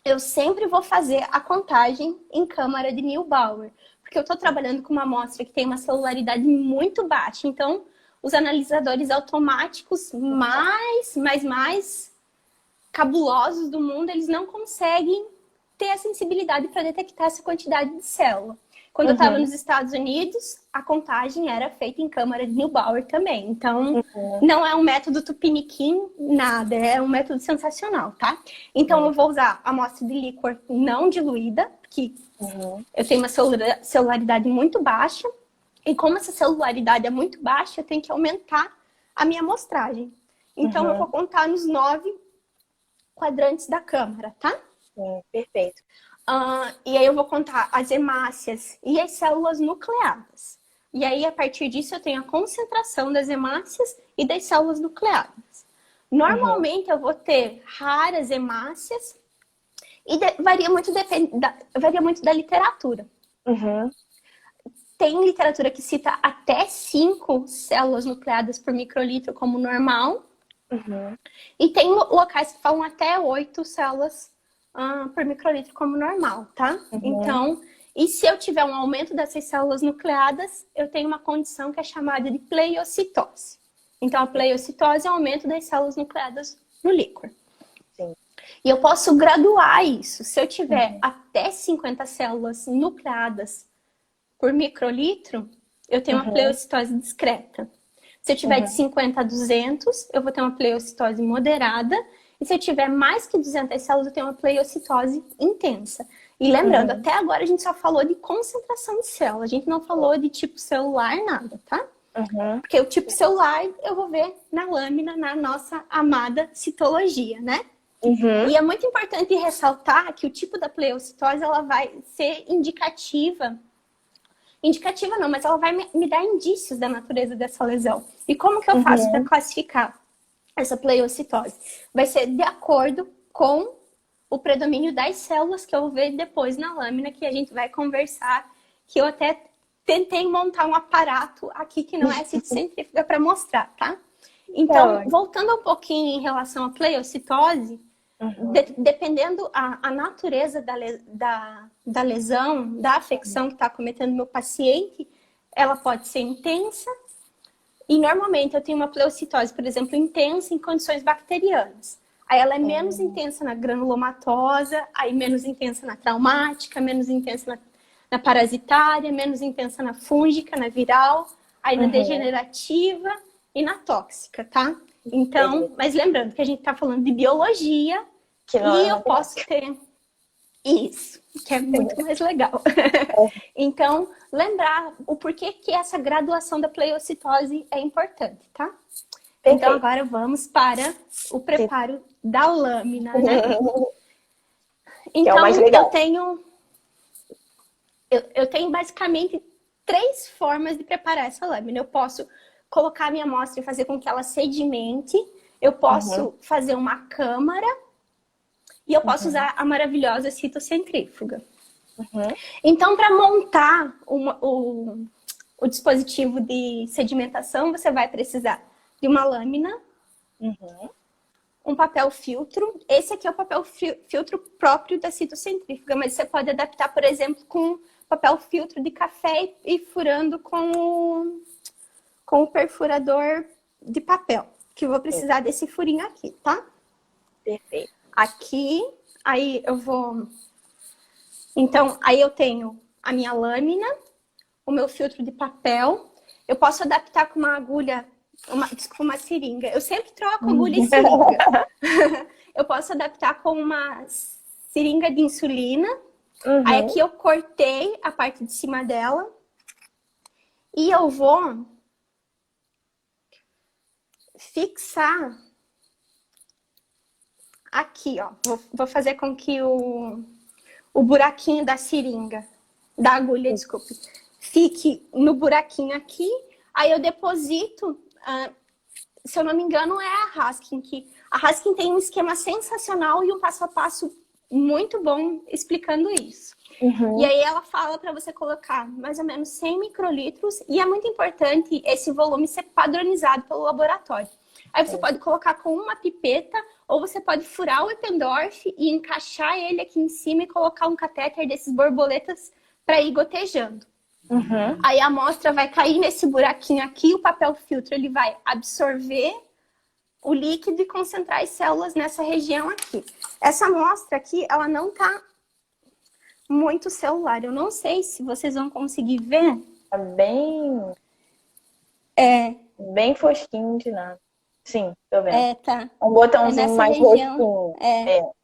[SPEAKER 2] eu sempre vou fazer a contagem em câmara de Neubauer, porque eu estou trabalhando com uma amostra que tem uma celularidade muito baixa. Então, os analisadores automáticos mais cabulosos do mundo, eles não conseguem ter a sensibilidade para detectar essa quantidade de célula. Quando eu estava nos Estados Unidos, a contagem era feita em câmara de Neubauer também. Então, não é um método tupiniquim, nada. É um método sensacional, tá? Então, eu vou usar amostra de líquor não diluída, que eu tenho uma celularidade muito baixa. E como essa celularidade é muito baixa, eu tenho que aumentar a minha amostragem. Então, eu vou contar nos 9 quadrantes da câmara, tá?
[SPEAKER 1] Perfeito.
[SPEAKER 2] E aí eu vou contar as hemácias e as células nucleadas. E aí, a partir disso, eu tenho a concentração das hemácias e das células nucleadas. Normalmente, eu vou ter raras hemácias e varia muito da literatura. Tem literatura que cita até 5 células nucleadas por microlitro como normal. E tem locais que falam até 8 células por microlitro como normal, tá? Então, e se eu tiver um aumento dessas células nucleadas, eu tenho uma condição que é chamada de pleiocitose. Então, a pleiocitose é o aumento das células nucleadas no líquor.
[SPEAKER 1] Sim.
[SPEAKER 2] E eu posso graduar isso. Se eu tiver até 50 células nucleadas por microlitro, eu tenho uma pleiocitose discreta. Se eu tiver de 50 a 200, eu vou ter uma pleiocitose moderada. E se eu tiver mais que 200 células, eu tenho uma pleiocitose intensa. E lembrando, até agora a gente só falou de concentração de célula. A gente não falou de tipo celular, nada, tá? Porque o tipo celular eu vou ver na lâmina, na nossa amada citologia, né? E é muito importante ressaltar que o tipo da pleiocitose, ela vai ser indicativa. Indicativa não, mas ela vai me dar indícios da natureza dessa lesão. E como que eu faço para classificar essa pleiocitose? Vai ser de acordo com o predomínio das células que eu vou ver depois na lâmina, que a gente vai conversar, que eu até tentei montar um aparato aqui que não é citocentrífuga para mostrar, tá? Então, voltando um pouquinho em relação à pleiocitose, dependendo a natureza da lesão, da afecção que está acometendo meu paciente, ela pode ser intensa. E normalmente eu tenho uma pleiocitose, por exemplo, intensa em condições bacterianas. Aí ela é menos intensa na granulomatosa, aí menos intensa na traumática, menos intensa na parasitária, menos intensa na fúngica, na viral, aí na degenerativa e na tóxica, tá? Então, mas lembrando que a gente tá falando de biologia e eu posso ter isso, que é muito mais legal. Então, lembrar o porquê que essa graduação da pleiocitose é importante, tá? Então, agora vamos para o preparo da lâmina, né? Então, eu tenho basicamente 3 formas de preparar essa lâmina. Eu posso colocar a minha amostra e fazer com que ela sedimente. Eu posso fazer uma câmara. E eu posso usar a maravilhosa citocentrífuga. Então, para montar o dispositivo de sedimentação, você vai precisar de uma lâmina, um papel filtro. Esse aqui é o papel filtro próprio da citocentrífuga, mas você pode adaptar, por exemplo, com papel filtro de café e furando com o perfurador de papel, que eu vou precisar desse furinho aqui, tá?
[SPEAKER 1] Perfeito.
[SPEAKER 2] Aqui, aí eu vou... Então, aí eu tenho a minha lâmina, o meu filtro de papel. Eu posso adaptar com uma agulha, uma seringa. Eu sempre troco agulha e seringa. Eu posso adaptar com uma seringa de insulina. Aí aqui eu cortei a parte de cima dela. E eu vou fixar aqui, ó. Vou fazer com que o buraquinho da seringa, da agulha, desculpe, fique no buraquinho aqui. Aí eu deposito, se eu não me engano, é a Haskin. A Haskin tem um esquema sensacional e um passo a passo muito bom explicando isso. E aí ela fala para você colocar mais ou menos 100 microlitros. E é muito importante esse volume ser padronizado pelo laboratório. Aí você pode colocar com uma pipeta, ou você pode furar o Eppendorf e encaixar ele aqui em cima e colocar um catéter desses borboletas para ir gotejando. Aí a amostra vai cair nesse buraquinho aqui, o papel filtro ele vai absorver o líquido e concentrar as células nessa região aqui. Essa amostra aqui, ela não tá muito celular. Eu não sei se vocês vão conseguir ver.
[SPEAKER 1] Tá bem, bem fosquinho de nada. Sim, tô vendo.
[SPEAKER 2] Tá.
[SPEAKER 1] Um botãozinho mais
[SPEAKER 2] região.
[SPEAKER 1] roxinho.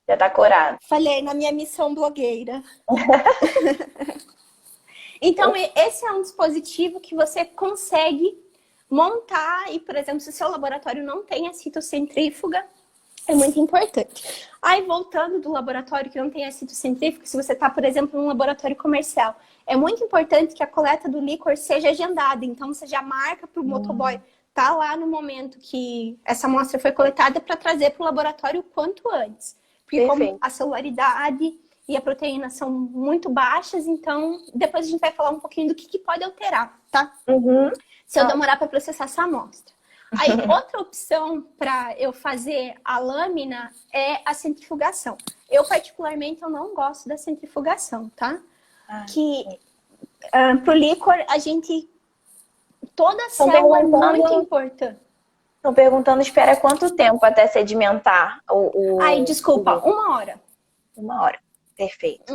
[SPEAKER 1] Já tá corado.
[SPEAKER 2] Falei na minha missão blogueira. Então, esse é um dispositivo que você consegue montar e, por exemplo, se o seu laboratório não tem a citocentrífuga, é muito importante. Aí, voltando do laboratório que não tem a citocentrífuga, se você está, por exemplo, num laboratório comercial, é muito importante que a coleta do líquor seja agendada. Então, você já marca para o motoboy tá lá no momento que essa amostra foi coletada para trazer para o laboratório o quanto antes. Porque como a celularidade e a proteína são muito baixas, então depois a gente vai falar um pouquinho do que pode alterar, tá? Se eu demorar para processar essa amostra. Aí, outra opção para eu fazer a lâmina é a centrifugação. Eu, particularmente, eu não gosto da centrifugação, tá? Pro líquor, a gente... Toda célula é muito importante.
[SPEAKER 1] Estão perguntando, espera quanto tempo até sedimentar
[SPEAKER 2] Aí, desculpa, 1 hora.
[SPEAKER 1] 1 hora, perfeito.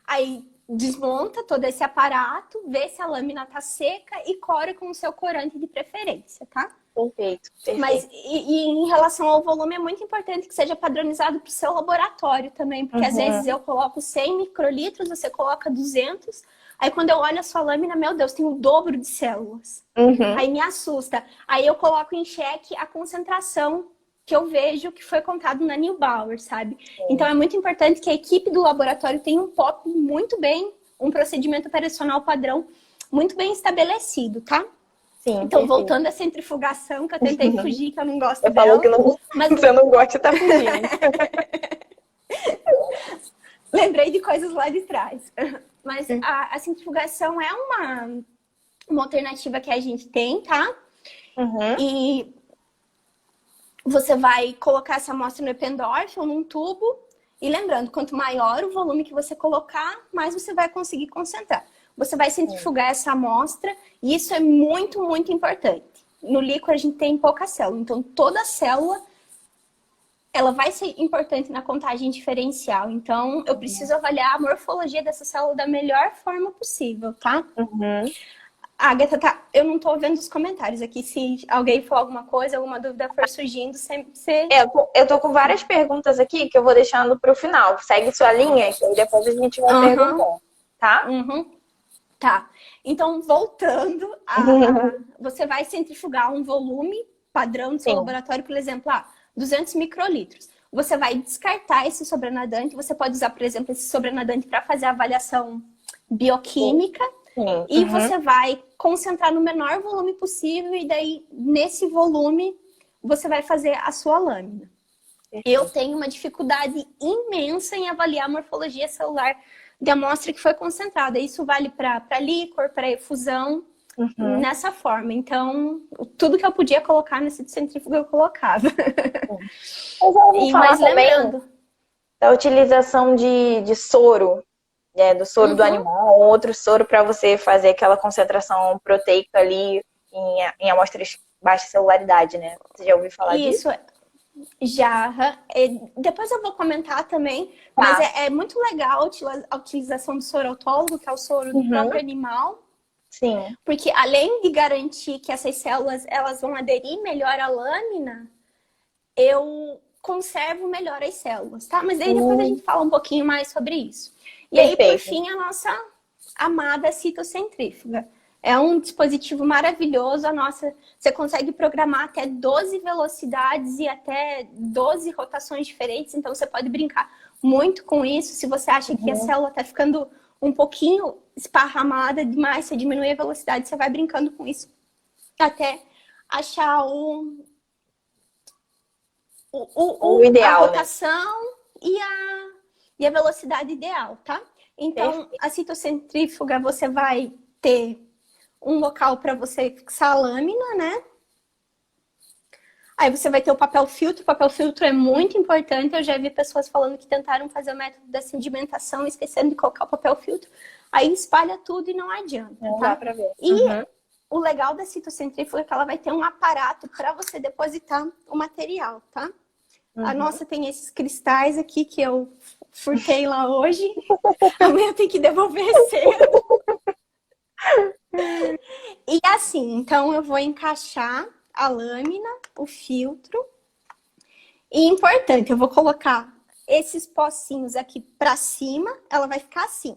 [SPEAKER 2] Aí, desmonta todo esse aparato, vê se a lâmina tá seca e cora com o seu corante de preferência, tá?
[SPEAKER 1] Perfeito.
[SPEAKER 2] Mas e em relação ao volume, é muito importante que seja padronizado para o seu laboratório também, porque às vezes eu coloco 100 microlitros, você coloca 200, aí quando eu olho a sua lâmina, meu Deus, tem o dobro de células. Aí me assusta. Aí eu coloco em xeque a concentração que eu vejo que foi contado na Neubauer, sabe? Então é muito importante que a equipe do laboratório tenha um POP muito bem, um procedimento operacional padrão muito bem estabelecido, tá?
[SPEAKER 1] Sim,
[SPEAKER 2] então, voltando à centrifugação, que eu tentei fugir, que eu não gosto
[SPEAKER 1] dela.
[SPEAKER 2] Falou
[SPEAKER 1] que não, mas... você não gosta, tá fugindo.
[SPEAKER 2] Lembrei de coisas lá de trás. Mas a centrifugação é uma alternativa que a gente tem, tá? E você vai colocar essa amostra no Eppendorf ou num tubo. E lembrando, quanto maior o volume que você colocar, mais você vai conseguir concentrar. Você vai centrifugar essa amostra e isso é muito, muito importante. No líquor a gente tem pouca célula, então toda célula ela vai ser importante na contagem diferencial. Então eu preciso avaliar a morfologia dessa célula da melhor forma possível, tá? Agatha, tá, eu não tô vendo os comentários aqui. Se alguém for alguma coisa, alguma dúvida for surgindo, você...
[SPEAKER 1] Eu tô com várias perguntas aqui que eu vou deixando pro final. Segue sua linha, que aí depois a gente vai perguntando, tá?
[SPEAKER 2] Tá. Então, voltando, você vai centrifugar um volume padrão do seu laboratório, por exemplo, 200 microlitros. Você vai descartar esse sobrenadante. Você pode usar, por exemplo, esse sobrenadante para fazer a avaliação bioquímica. E você vai concentrar no menor volume possível e daí, nesse volume, você vai fazer a sua lâmina. Eu tenho uma dificuldade imensa em avaliar a morfologia celular de amostra que foi concentrada. Isso vale para líquor, para efusão, nessa forma. Então, tudo que eu podia colocar nesse centrífugo, eu colocava.
[SPEAKER 1] Mas lembrando da utilização de soro, do soro do animal, ou outro soro para você fazer aquela concentração proteica ali em amostras de baixa celularidade, né? Você já ouviu falar disso?
[SPEAKER 2] Isso, já. Depois eu vou comentar também, mas é muito legal a utilização do soro autólogo, que é o soro do próprio animal.
[SPEAKER 1] Sim.
[SPEAKER 2] Porque além de garantir que essas células elas vão aderir melhor à lâmina, eu conservo melhor as células, tá? Mas daí depois a gente fala um pouquinho mais sobre isso. E aí, por fim, a nossa amada citocentrífuga. É um dispositivo maravilhoso. Você consegue programar até 12 velocidades e até 12 rotações diferentes. Então, você pode brincar muito com isso. Se você acha que a célula está ficando um pouquinho esparramada demais, você diminui a velocidade, você vai brincando com isso até achar o ideal, a rotação, né? E a velocidade ideal, tá? Então, a citocentrífuga, você vai ter um local para você fixar a lâmina, né? Aí você vai ter o papel filtro. O papel filtro é muito importante. Eu já vi pessoas falando que tentaram fazer o método da sedimentação, esquecendo de colocar o papel filtro. Aí espalha tudo e não adianta.
[SPEAKER 1] Não dá pra ver.
[SPEAKER 2] E o legal da citocentrífuga é que ela vai ter um aparato para você depositar o material, tá? A nossa tem esses cristais aqui que eu furtei lá hoje. Amanhã eu tenho que devolver cedo. E assim, então eu vou encaixar a lâmina, o filtro. E importante, eu vou colocar esses pocinhos aqui para cima, ela vai ficar assim.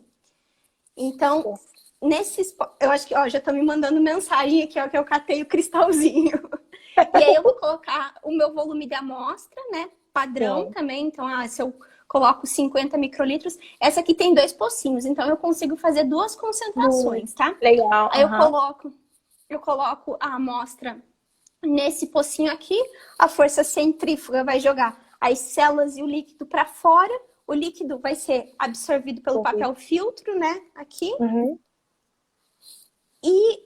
[SPEAKER 2] Então, eu acho que, ó, já estão me mandando mensagem aqui, ó, que eu catei o cristalzinho. E aí eu vou colocar o meu volume de amostra, né? Padrão também. Então, se eu coloco 50 microlitros, essa aqui tem 2 pocinhos, então eu consigo fazer 2 concentrações, tá?
[SPEAKER 1] Legal.
[SPEAKER 2] Aí eu coloco a amostra nesse pocinho aqui, a força centrífuga vai jogar as células e o líquido para fora, o líquido vai ser absorvido pelo papel filtro, né? Aqui. E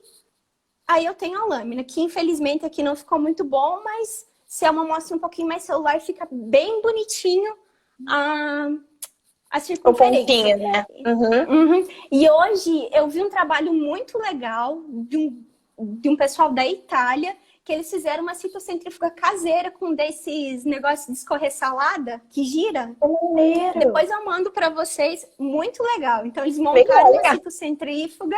[SPEAKER 2] aí eu tenho a lâmina, que infelizmente aqui não ficou muito bom, mas se é uma amostra um pouquinho mais celular, fica bem bonitinho a circunferência.
[SPEAKER 1] O pontinho, né?
[SPEAKER 2] E hoje eu vi um trabalho muito legal de um pessoal da Itália, que eles fizeram uma citocentrífuga caseira com desses negócios de escorrer salada que gira. Depois eu mando para vocês, muito legal. Então eles montaram uma citocentrífuga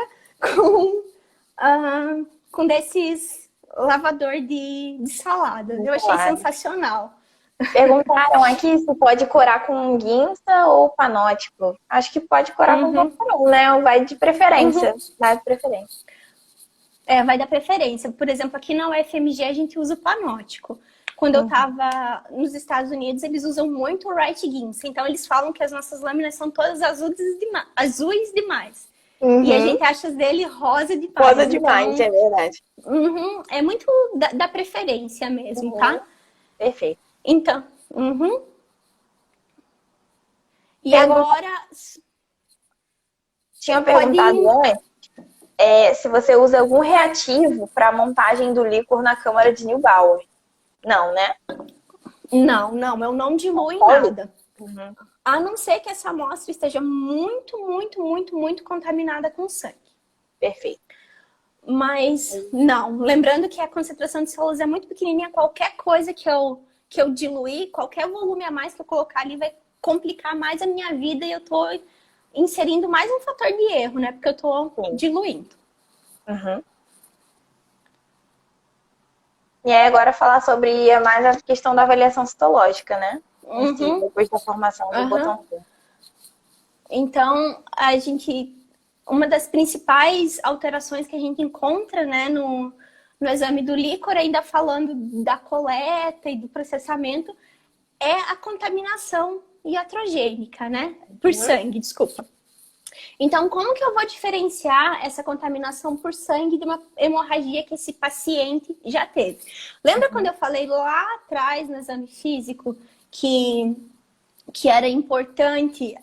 [SPEAKER 2] com desses lavador de salada. Eu achei sensacional.
[SPEAKER 1] Perguntaram aqui se pode corar com guinça ou panótipo. Acho que pode corar com qualquer um, né? Vai de preferência. Vai de preferência.
[SPEAKER 2] Vai dar preferência. Por exemplo, aqui na UFMG a gente usa o panótico. Quando eu estava nos Estados Unidos, eles usam muito o Wright Guinça. Então, eles falam que as nossas lâminas são todas azuis demais. E a gente acha as dele rosa demais.
[SPEAKER 1] Rosa demais, é verdade.
[SPEAKER 2] É muito da preferência mesmo, tá?
[SPEAKER 1] Perfeito.
[SPEAKER 2] Então, E agora...
[SPEAKER 1] Tinha perguntado antes se você usa algum reativo para a montagem do líquor na câmara de Neubauer. Não, né?
[SPEAKER 2] Não, eu não diluo em nada. A não ser que essa amostra esteja muito, muito, muito, muito contaminada com sangue.
[SPEAKER 1] Perfeito.
[SPEAKER 2] Mas não, lembrando que a concentração de células é muito pequenininha, qualquer coisa que eu diluir, qualquer volume a mais que eu colocar ali vai complicar mais a minha vida e eu tô inserindo mais um fator de erro, né? Porque eu tô diluindo.
[SPEAKER 1] E aí agora falar sobre mais a questão da avaliação citológica, né? Depois da formação do botão C.
[SPEAKER 2] Então, uma das principais alterações que a gente encontra, né, no exame do líquor, ainda falando da coleta e do processamento, é a contaminação iatrogênica, né? Por sangue, desculpa. Então, como que eu vou diferenciar essa contaminação por sangue de uma hemorragia que esse paciente já teve? Lembra quando eu falei lá atrás no exame físico que era importante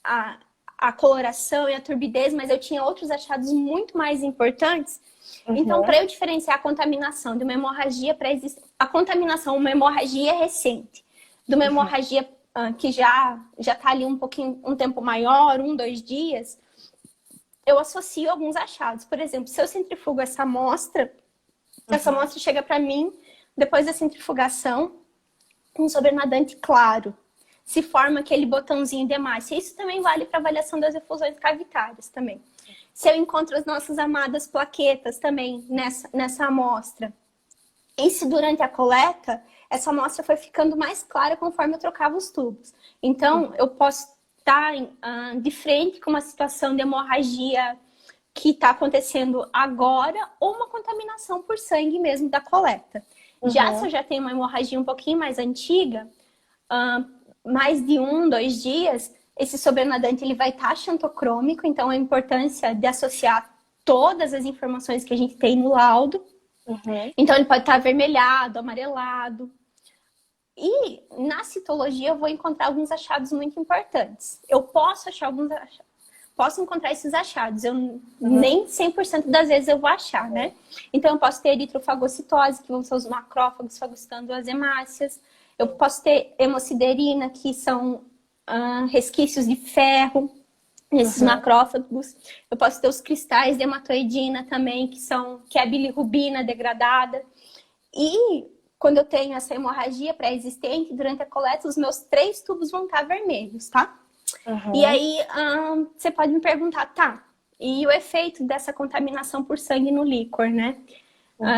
[SPEAKER 2] a coloração e a turbidez, mas eu tinha outros achados muito mais importantes? Então, para eu diferenciar a contaminação de uma hemorragia a contaminação, uma hemorragia recente, de uma hemorragia que já está ali um tempo maior, 2 dias, eu associo alguns achados. Por exemplo, se eu centrifugo essa amostra chega para mim, depois da centrifugação, um sobrenadante claro. Se forma aquele botãozinho de hemácia. Isso também vale para avaliação das efusões cavitárias também. Se eu encontro as nossas amadas plaquetas também nessa amostra. E se durante a coleta, essa amostra foi ficando mais clara conforme eu trocava os tubos. Então, eu posso estar de frente com uma situação de hemorragia que está acontecendo agora ou uma contaminação por sangue mesmo da coleta. Já se eu já tenho uma hemorragia um pouquinho mais antiga, mais de 2 dias, esse sobrenadante ele vai estar xantocrômico, então a importância de associar todas as informações que a gente tem no laudo. Então ele pode estar avermelhado, amarelado. E na citologia eu vou encontrar alguns achados muito importantes. Eu posso achar posso encontrar esses achados. Eu nem 100% das vezes eu vou achar, né? Então eu posso ter eritrofagocitose, que vão ser os macrófagos fagocitando as hemácias. Eu posso ter hemociderina, que são resquícios de ferro. nesses macrófagos. Eu posso ter os cristais de hematoidina também, que é a bilirrubina degradada. E quando eu tenho essa hemorragia pré-existente, durante a coleta, os meus 3 tubos vão estar vermelhos, tá? E aí, você pode me perguntar, tá, e o efeito dessa contaminação por sangue no líquor, né?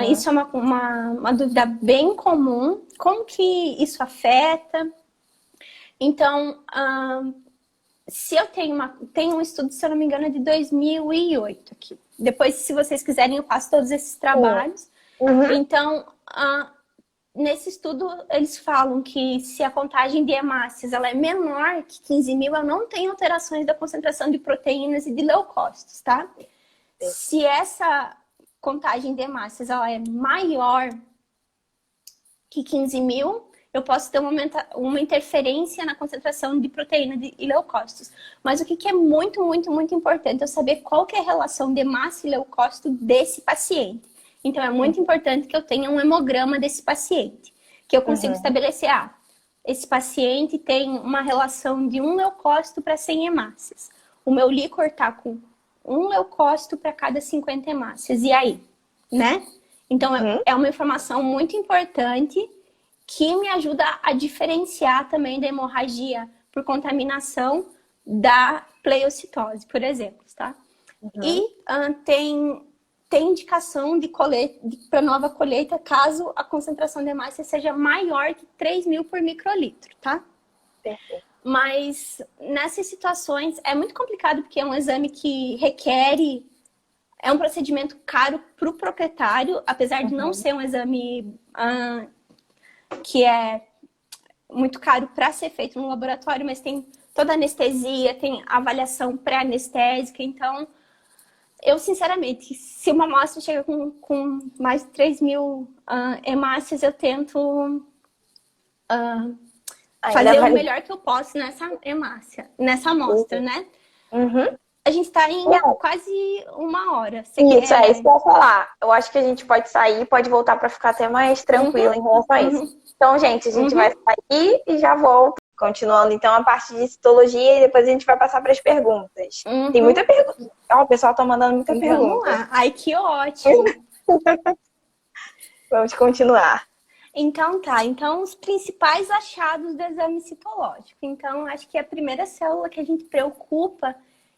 [SPEAKER 2] Isso é uma dúvida bem comum. Como que isso afeta? Então, se eu tenho um estudo, se eu não me engano, é de 2008 aqui. Depois, se vocês quiserem, eu faço todos esses trabalhos. Então, nesse estudo, eles falam que se a contagem de hemácias ela é menor que 15.000, eu não tenho alterações da concentração de proteínas e de leucócitos, tá? Se essa contagem de hemácias ela é maior que 15.000, eu posso ter uma interferência na concentração de proteína e leucócitos. Mas o que é muito, muito, muito importante é eu saber qual que é a relação de hemácia e leucócito desse paciente. Então, é muito importante que eu tenha um hemograma desse paciente, que eu consiga estabelecer, esse paciente tem uma relação de 1 leucócito para 100 hemácias. O meu líquor está com 1 leucócito para cada 50 hemácias. E aí? Né? Então, é uma informação muito importante que me ajuda a diferenciar também da hemorragia por contaminação da pleiocitose, por exemplo, tá? E tem indicação para nova colheita caso a concentração de hemácia seja maior que 3.000 por microlitro, tá?
[SPEAKER 1] Perfeito.
[SPEAKER 2] Mas nessas situações é muito complicado porque é um exame que é um procedimento caro para o proprietário, apesar de não ser um exame que é muito caro para ser feito no laboratório, mas tem toda a anestesia, tem avaliação pré-anestésica. Então, eu sinceramente, se uma amostra chega com mais de 3.000 hemácias, eu tento fazer o melhor que eu posso nessa amostra, né? A gente está em quase 1 hora.
[SPEAKER 1] Isso, é isso que eu ia falar. Eu acho que a gente pode sair, pode voltar para ficar até mais tranquila em relação a isso. Então, gente, a gente vai sair e já volta. Continuando, então, a parte de citologia e depois a gente vai passar para as perguntas. Tem muita pergunta. O pessoal tá mandando muita pergunta.
[SPEAKER 2] Vamos lá. Ai, que ótimo.
[SPEAKER 1] Vamos continuar.
[SPEAKER 2] Então, tá. Então, os principais achados do exame citológico. Então, acho que a primeira célula que a gente preocupa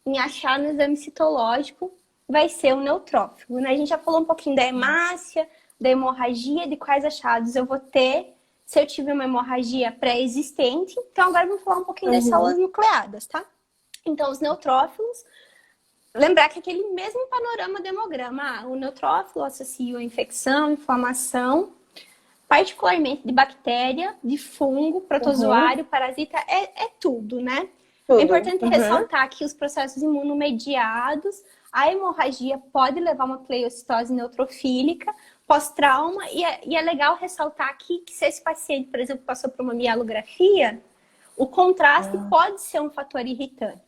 [SPEAKER 2] em achar no exame citológico vai ser o neutrófilo, né? A gente já falou um pouquinho da hemácia, da hemorragia, de quais achados eu vou ter se eu tiver uma hemorragia pré-existente. Então, agora vamos falar um pouquinho das células nucleadas, tá? Então, os neutrófilos, lembrar que aquele mesmo panorama do hemograma, o neutrófilo associa a infecção, inflamação, particularmente de bactéria, de fungo, protozoário, parasita, é tudo, né? É importante ressaltar que os processos imunomediados, a hemorragia pode levar a uma pleiocitose neutrofílica, pós-trauma, e é legal ressaltar aqui que se esse paciente, por exemplo, passou por uma mielografia, o contraste pode ser um fator irritante.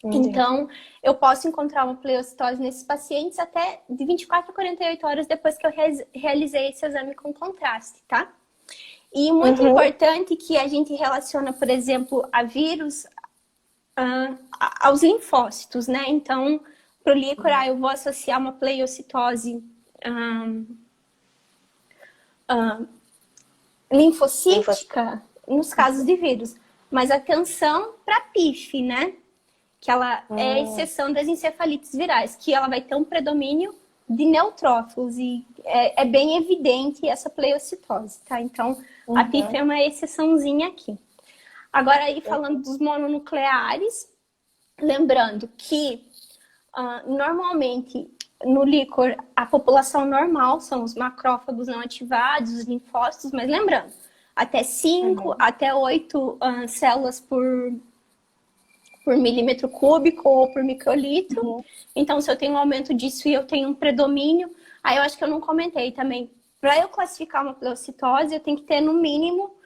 [SPEAKER 2] Então, eu posso encontrar uma pleiocitose nesses pacientes até de 24 a 48 horas depois que eu realizei esse exame com contraste, tá? E muito importante que a gente relaciona, por exemplo, a vírus aos linfócitos, né? Então, para o líquor, eu vou associar uma pleiocitose linfocítica nos casos de vírus. Mas atenção para a PIF, né? Que ela é a exceção das encefalites virais, que ela vai ter um predomínio de neutrófilos e é bem evidente essa pleiocitose, tá? Então, a PIF é uma exceçãozinha aqui. Agora, aí falando dos mononucleares, lembrando que normalmente no líquor a população normal são os macrófagos não ativados, os linfócitos, mas lembrando, até 5, até 8 células por milímetro cúbico ou por microlitro. Então, se eu tenho um aumento disso e eu tenho um predomínio, aí eu acho que eu não comentei também. Para eu classificar uma pleiocitose, eu tenho que ter no mínimo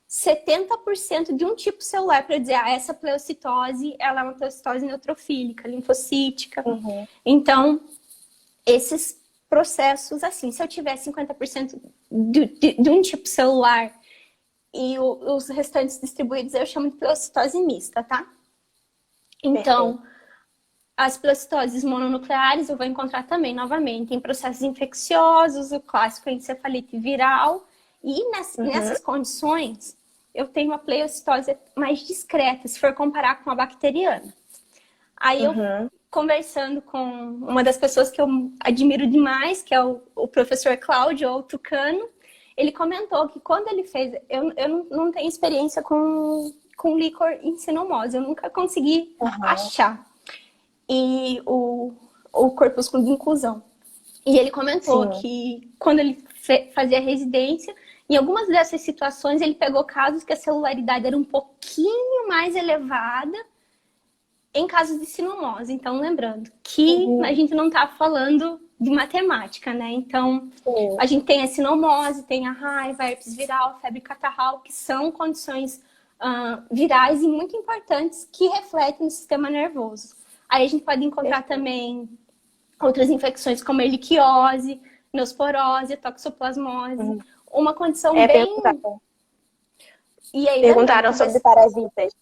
[SPEAKER 2] 70% de um tipo celular para dizer, essa pleiocitose, ela é uma pleiocitose neutrofílica, linfocítica. Então, esses processos, assim, se eu tiver 50% de um tipo celular e os restantes distribuídos, eu chamo de pleiocitose mista, tá? Então,
[SPEAKER 1] Perfeito.
[SPEAKER 2] as pleocitoses mononucleares eu vou encontrar também, novamente, em processos infecciosos, o clássico é encefalite viral. E
[SPEAKER 1] Uhum,
[SPEAKER 2] nessas condições, eu tenho uma pleocitose mais discreta, se for comparar com a bacteriana. Aí eu,
[SPEAKER 1] uhum,
[SPEAKER 2] conversando com uma das pessoas que eu admiro demais, que é o professor Cláudio, ou Tucano, ele comentou que quando ele fez... Eu não tenho experiência com líquor em sinomose, eu nunca consegui
[SPEAKER 1] uhum.
[SPEAKER 2] achar e o corpúsculo de inclusão. E ele comentou
[SPEAKER 1] Sim.
[SPEAKER 2] que quando ele fazia residência, em algumas dessas situações ele pegou casos que a celularidade era um pouquinho mais elevada em casos de sinomose. Então, lembrando que a
[SPEAKER 1] Uhum,
[SPEAKER 2] gente não está falando de matemática, né? Então,
[SPEAKER 1] sim.
[SPEAKER 2] a gente tem a sinomose, tem a raiva, a herpes viral, febre catarral, que são condições virais e muito importantes que refletem no sistema nervoso. Aí a gente pode encontrar
[SPEAKER 1] Perfeito.
[SPEAKER 2] também outras infecções como a erliquiose, neosporose, toxoplasmose.
[SPEAKER 1] Uhum.
[SPEAKER 2] Uma condição
[SPEAKER 1] É,
[SPEAKER 2] bem... E aí, lembrando
[SPEAKER 1] perguntaram
[SPEAKER 2] que
[SPEAKER 1] sobre parasitas.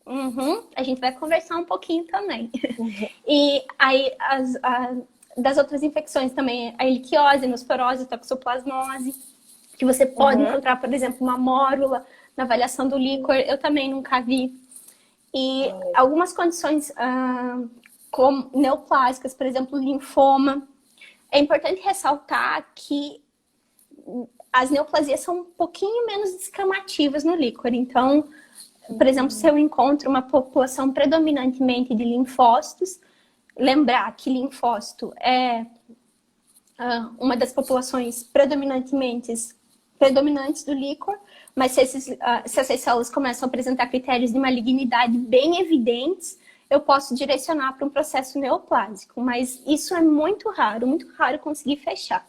[SPEAKER 2] uhum, a gente vai conversar um pouquinho também.
[SPEAKER 1] Uhum,
[SPEAKER 2] E aí, das outras infecções também, a erliquiose, neosporose, toxoplasmose, que você pode
[SPEAKER 1] uhum,
[SPEAKER 2] encontrar, por exemplo, uma mórula na avaliação do líquor, eu também nunca vi. E algumas condições como neoplásicas, por exemplo, linfoma. É importante ressaltar que as neoplasias são um pouquinho menos descamativas no líquor. Então, por exemplo, se eu encontro uma população predominantemente de linfócitos, lembrar que linfócito é uma das populações predominantes do líquor, mas se essas células começam a apresentar critérios de malignidade bem evidentes, eu posso direcionar para um processo neoplásico, mas isso é muito raro conseguir fechar.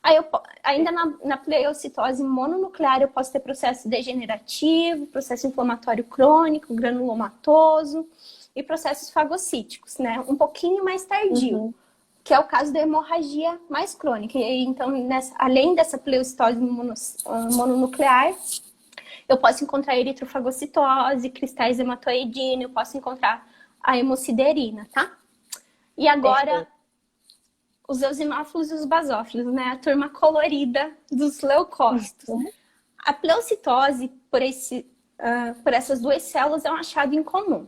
[SPEAKER 2] Aí ainda na pleocitose mononuclear, eu posso ter processo degenerativo, processo inflamatório crônico, granulomatoso e processos fagocíticos, né? Um pouquinho mais tardio,
[SPEAKER 1] uhum.
[SPEAKER 2] que é o caso da hemorragia mais crônica. E aí, então, além dessa pleocitose mononuclear, eu posso encontrar eritrofagocitose, cristais hematoidina, eu posso encontrar a hemociderina, tá? E agora,
[SPEAKER 1] Perfeito.
[SPEAKER 2] os eosinófilos e os basófilos, né? A turma colorida dos leucócitos.
[SPEAKER 1] Uhum,
[SPEAKER 2] A pleocitose, por essas duas células, é um achado incomum.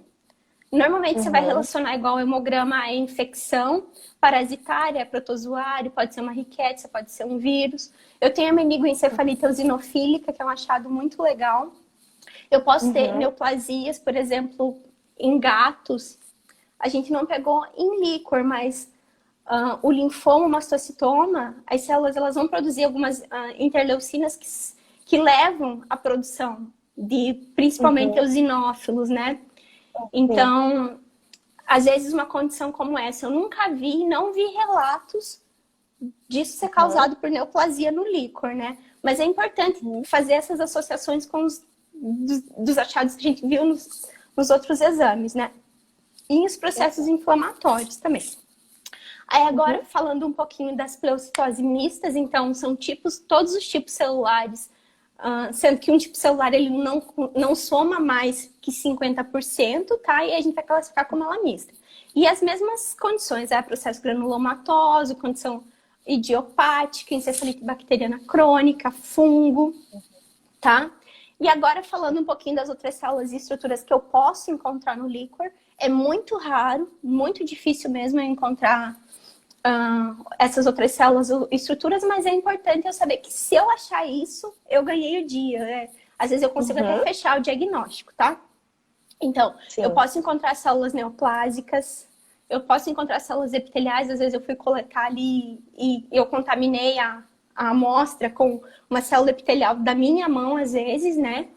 [SPEAKER 2] Normalmente você vai
[SPEAKER 1] uhum,
[SPEAKER 2] relacionar igual o hemograma à infecção parasitária, protozoário, pode ser uma riquétia, pode ser um vírus. Eu tenho a meningoencefalite eosinofílica, que é um achado muito legal. Eu posso ter
[SPEAKER 1] uhum,
[SPEAKER 2] neoplasias, por exemplo, em gatos. A gente não pegou em líquor, mas o linfoma, o mastocitoma, as células elas vão produzir algumas interleucinas que levam à produção de principalmente
[SPEAKER 1] uhum.
[SPEAKER 2] eosinófilos, né?
[SPEAKER 1] Sim.
[SPEAKER 2] Então, às vezes uma condição como essa, eu nunca vi, não vi relatos disso ser
[SPEAKER 1] Uhum,
[SPEAKER 2] causado por neoplasia no líquor, né? Mas é importante
[SPEAKER 1] uhum.
[SPEAKER 2] fazer essas associações com dos achados que a gente viu nos outros exames, né? E os processos
[SPEAKER 1] Perfeito.
[SPEAKER 2] inflamatórios também. Aí agora,
[SPEAKER 1] Uhum,
[SPEAKER 2] falando um pouquinho das pleocitose mistas, então, são todos os tipos celulares, sendo que um tipo celular ele não soma mais que 50%, tá? E a gente vai classificar como ela mista. E as mesmas condições, processo granulomatoso, condição idiopática, encefalite bacteriana crônica, fungo, tá? E agora, falando um pouquinho das outras células e estruturas que eu posso encontrar no líquor, é muito raro, muito difícil mesmo eu encontrar essas outras células ou estruturas, mas é importante eu saber que se eu achar isso, eu ganhei o dia. Né? Às vezes eu consigo até
[SPEAKER 1] uhum.
[SPEAKER 2] fechar o diagnóstico, tá? Então, eu
[SPEAKER 1] Sim.
[SPEAKER 2] posso encontrar células neoplásicas, eu posso encontrar células epiteliais, às vezes eu fui coletar ali e eu contaminei a amostra com uma célula epitelial da minha mão, às vezes, né?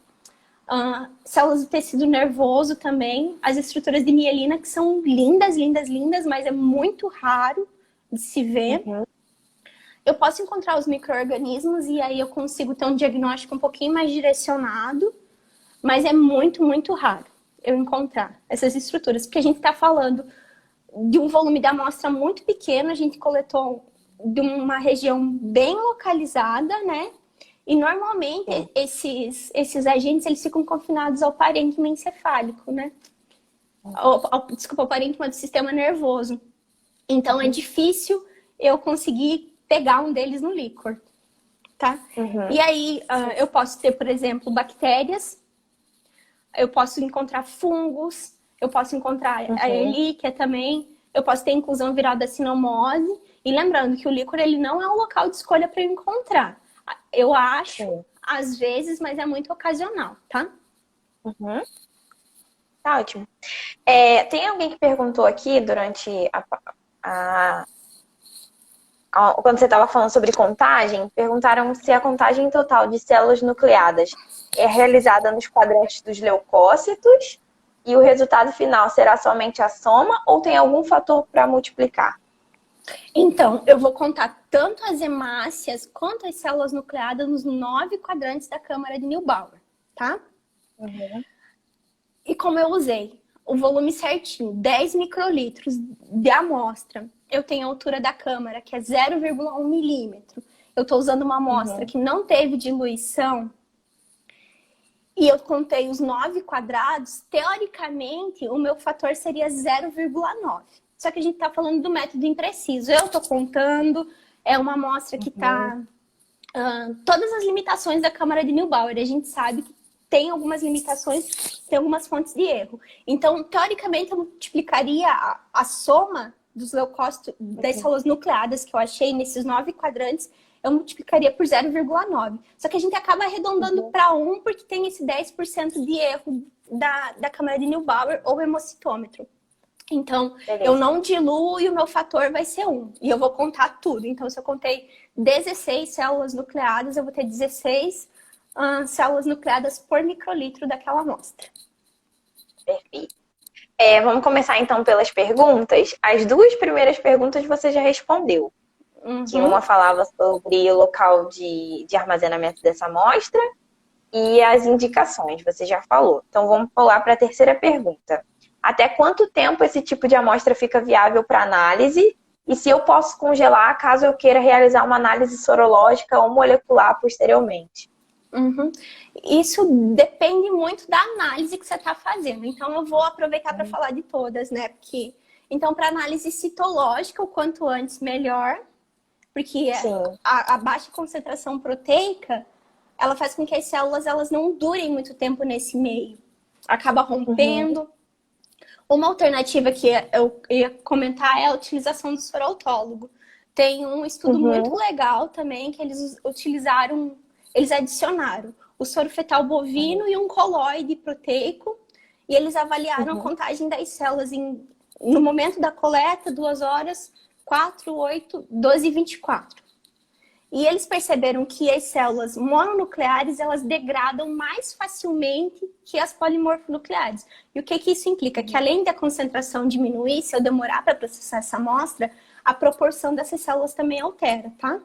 [SPEAKER 2] Células do tecido nervoso também, as estruturas de mielina que são lindas, lindas, lindas, mas é muito raro de se ver.
[SPEAKER 1] Uhum.
[SPEAKER 2] Eu posso encontrar os micro-organismos e aí eu consigo ter um diagnóstico um pouquinho mais direcionado, mas é muito, muito raro eu encontrar essas estruturas, porque a gente está falando de um volume da amostra muito pequeno, a gente coletou de uma região bem localizada, né? E normalmente
[SPEAKER 1] Sim.
[SPEAKER 2] esses agentes eles ficam confinados ao parênquima encefálico, né? Desculpa, o parênquima do sistema nervoso. Então, é difícil eu conseguir pegar um deles no líquor, tá?
[SPEAKER 1] Uhum.
[SPEAKER 2] E aí, eu posso ter, por exemplo, bactérias, eu posso encontrar fungos, eu posso encontrar a Ehrlichia também, eu posso ter inclusão viral da sinomose. E lembrando que o líquor, ele não é o local de escolha para eu encontrar. Eu acho, às vezes, mas é muito ocasional, tá?
[SPEAKER 1] Uhum. Tá ótimo. Tem alguém que perguntou aqui durante quando você estava falando sobre contagem, perguntaram se a contagem total de células nucleadas é realizada nos quadrantes dos leucócitos e o resultado final será somente a soma ou tem algum fator para multiplicar?
[SPEAKER 2] Então, eu vou contar tanto as hemácias quanto as células nucleadas nos 9 quadrantes da câmara de Neubauer, tá?
[SPEAKER 1] Uhum.
[SPEAKER 2] E como eu usei o volume certinho, 10 microlitros de amostra, eu tenho a altura da câmara, que é 0,1 milímetro. Eu estou usando uma amostra que não teve diluição e eu contei os 9 quadrados, teoricamente, o meu fator seria 0,9. Só que a gente está falando do método impreciso. Eu estou contando, é uma amostra que está... todas as limitações da câmara de Neubauer. A gente sabe que tem algumas limitações, tem algumas fontes de erro. Então, teoricamente, eu multiplicaria a soma dos leucócitos, das células nucleadas que eu achei nesses 9 quadrantes, eu multiplicaria por 0,9. Só que a gente acaba arredondando para 1 porque tem esse 10% de erro da câmara de Neubauer ou hemocitômetro. Então, eu não diluo e o meu fator vai ser 1. E eu vou contar tudo. Então, se eu contei 16 células nucleadas, eu vou ter 16 células nucleadas por microlitro daquela amostra.
[SPEAKER 1] Perfeito. Vamos começar então pelas perguntas. As 2 primeiras perguntas você já respondeu. Que uma falava sobre o local de armazenamento dessa amostra e as indicações, você já falou. Então vamos pular para a terceira pergunta. Até quanto tempo esse tipo de amostra fica viável para análise? E se eu posso congelar caso eu queira realizar uma análise sorológica ou molecular posteriormente?
[SPEAKER 2] Isso depende muito da análise que você está fazendo. Então, eu vou aproveitar para falar de todas, né? Então, para análise citológica, o quanto antes, melhor. Porque a baixa concentração proteica, ela faz com que as células elas não durem muito tempo nesse meio. Acaba rompendo. Uma alternativa que eu ia comentar é a utilização do soro autólogo. Tem um estudo muito legal também que eles utilizaram, eles adicionaram o soro fetal bovino e um colóide proteico e eles avaliaram a contagem das células no momento da coleta, 2 horas, 4, 8, 12 e 24. E eles perceberam que as células mononucleares, elas degradam mais facilmente que as polimorfonucleares. E o que isso implica? Que além da concentração diminuir, se eu demorar para processar essa amostra, a proporção dessas células também altera, tá?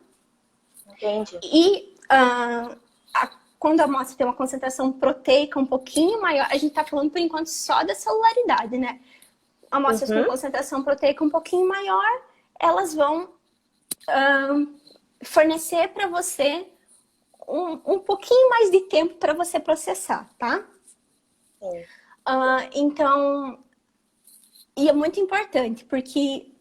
[SPEAKER 1] Entendi.
[SPEAKER 2] E quando a amostra tem uma concentração proteica um pouquinho maior, a gente está falando por enquanto só da celularidade, né? Amostras com concentração proteica um pouquinho maior, elas vão fornecer para você um pouquinho mais de tempo para você processar, tá? Então, e é muito importante, porque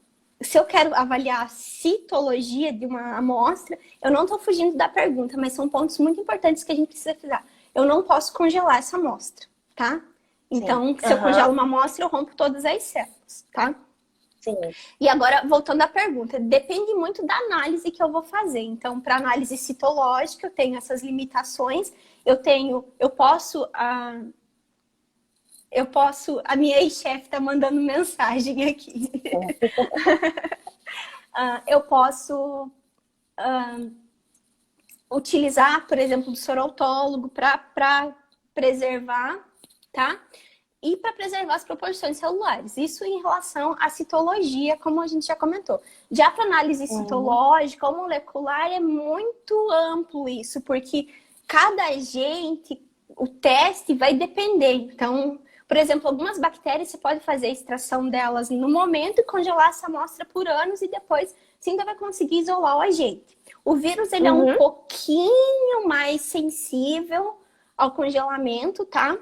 [SPEAKER 2] se eu quero avaliar a citologia de uma amostra, eu não estou fugindo da pergunta, mas são pontos muito importantes que a gente precisa frisar. Eu não posso congelar essa amostra, tá? Então, se eu congelo uma amostra, eu rompo todas as células, tá?
[SPEAKER 1] Sim.
[SPEAKER 2] E agora, voltando à pergunta, depende muito da análise que eu vou fazer. Então, para análise citológica, eu tenho essas limitações. Eu posso, a minha ex-chefe está mandando mensagem aqui. Eu posso utilizar, por exemplo, o soro autólogo para preservar, tá? E para preservar as proporções celulares. Isso em relação à citologia, como a gente já comentou. Já para análise citológica ou molecular é muito amplo isso, porque cada agente, o teste vai depender. Então, por exemplo, algumas bactérias você pode fazer a extração delas no momento e congelar essa amostra por anos e depois você ainda vai conseguir isolar o agente. O vírus ele é um pouquinho mais sensível ao congelamento, tá?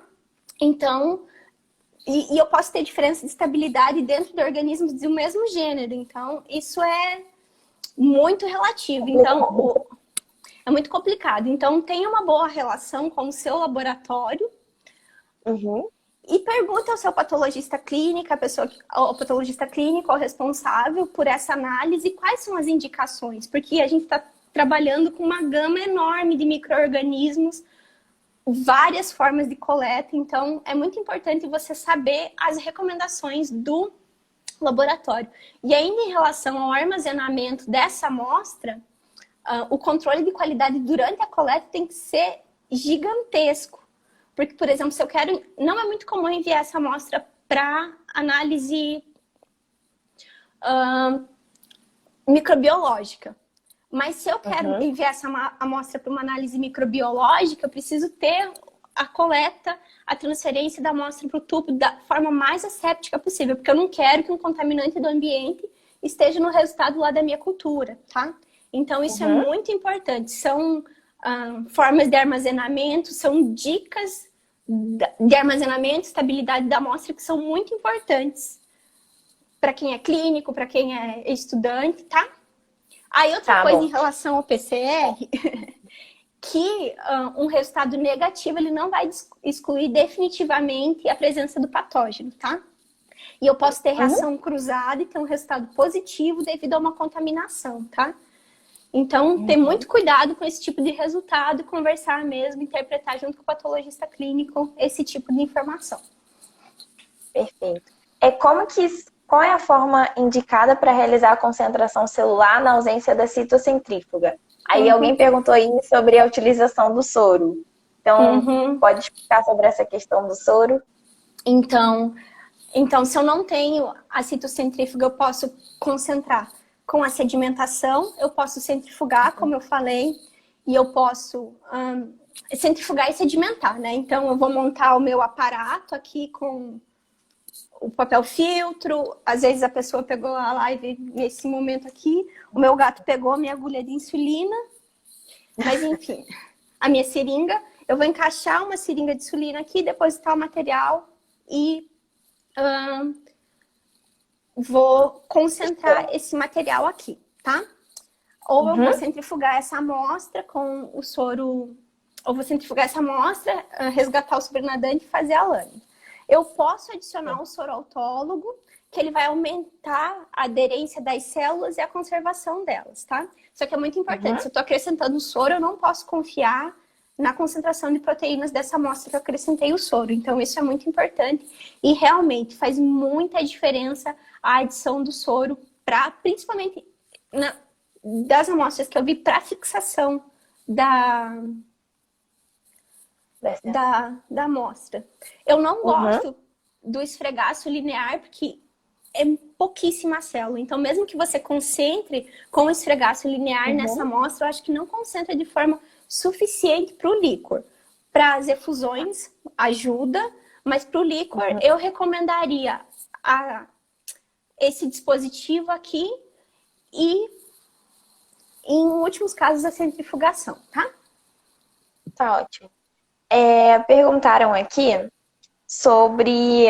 [SPEAKER 2] Então, E eu posso ter diferença de estabilidade dentro de organismos do mesmo gênero. Então, isso é muito relativo. Então, é muito complicado. Então, tenha uma boa relação com o seu laboratório.
[SPEAKER 1] Uhum.
[SPEAKER 2] E pergunta ao seu patologista clínico, o patologista clínico, o responsável por essa análise, quais são as indicações. Porque a gente está trabalhando com uma gama enorme de micro-organismos, várias formas de coleta, então é muito importante você saber as recomendações do laboratório. E ainda em relação ao armazenamento dessa amostra, o controle de qualidade durante a coleta tem que ser gigantesco. Porque, por exemplo, se eu quero... Não é muito comum enviar essa amostra para análise microbiológica. Mas se eu quero enviar essa amostra para uma análise microbiológica, eu preciso ter a coleta, a transferência da amostra para o tubo da forma mais asséptica possível, porque eu não quero que um contaminante do ambiente esteja no resultado lá da minha cultura, tá? Então, isso é muito importante. São formas de armazenamento, são dicas de armazenamento, estabilidade da amostra, que são muito importantes para quem é clínico, para quem é estudante, tá? Aí outra coisa em relação ao PCR, que um resultado negativo, ele não vai excluir definitivamente a presença do patógeno, tá? E eu posso ter reação cruzada e ter um resultado positivo devido a uma contaminação, tá? Então, ter muito cuidado com esse tipo de resultado, conversar mesmo, interpretar junto com o patologista clínico esse tipo de informação.
[SPEAKER 1] Perfeito. Qual é a forma indicada para realizar a concentração celular na ausência da citocentrífuga? Aí alguém perguntou aí sobre a utilização do soro. Então, pode explicar sobre essa questão do soro?
[SPEAKER 2] Então, se eu não tenho a citocentrífuga, eu posso concentrar com a sedimentação, eu posso centrifugar, como eu falei, e eu posso centrifugar e sedimentar, né? Então, eu vou montar o meu aparato aqui com o papel filtro. Às vezes a pessoa pegou a live nesse momento aqui, o meu gato pegou a minha agulha de insulina, mas enfim, a minha seringa, eu vou encaixar uma seringa de insulina aqui, depositar o material e vou concentrar esse material aqui, tá? Ou eu vou centrifugar essa amostra com o soro, ou vou centrifugar essa amostra, resgatar o sobrenadante e fazer a lâmina. Eu posso adicionar um soro autólogo, que ele vai aumentar a aderência das células e a conservação delas, tá? Só que é muito importante, se eu tô acrescentando soro, eu não posso confiar na concentração de proteínas dessa amostra que eu acrescentei o soro. Então, isso é muito importante e realmente faz muita diferença a adição do soro, principalmente das amostras que eu vi para fixação da amostra. Eu não gosto do esfregaço linear, porque é pouquíssima célula. Então, mesmo que você concentre com o esfregaço linear nessa amostra, eu acho que não concentra de forma suficiente para o líquor. Para as efusões, ajuda, mas para o líquor, eu recomendaria esse dispositivo aqui e, em últimos casos, a centrifugação, tá?
[SPEAKER 1] Tá ótimo. Perguntaram aqui sobre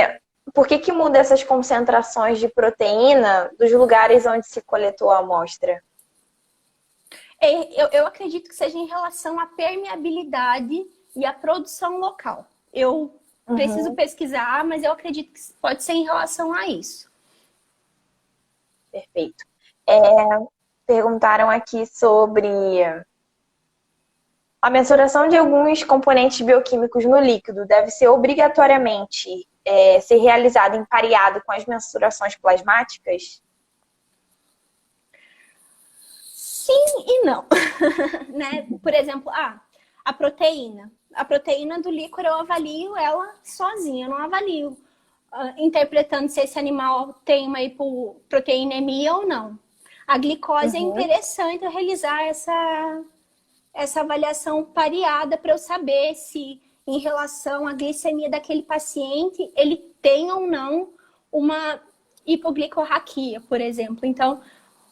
[SPEAKER 1] por que muda essas concentrações de proteína dos lugares onde se coletou a amostra.
[SPEAKER 2] Eu acredito que seja em relação à permeabilidade e à produção local. Eu preciso pesquisar, mas eu acredito que pode ser em relação a isso.
[SPEAKER 1] Perfeito. Perguntaram aqui sobre a mensuração de alguns componentes bioquímicos no líquido deve ser obrigatoriamente ser realizada em pareado com as mensurações plasmáticas?
[SPEAKER 2] Sim e não. Né? Por exemplo, a proteína. A proteína do líquor eu avalio ela sozinha, eu não avalio interpretando se esse animal tem uma hipoproteinemia ou não. A glicose é interessante eu realizar essa avaliação pareada para eu saber se, em relação à glicemia daquele paciente, ele tem ou não uma hipoglicorraquia, por exemplo. Então,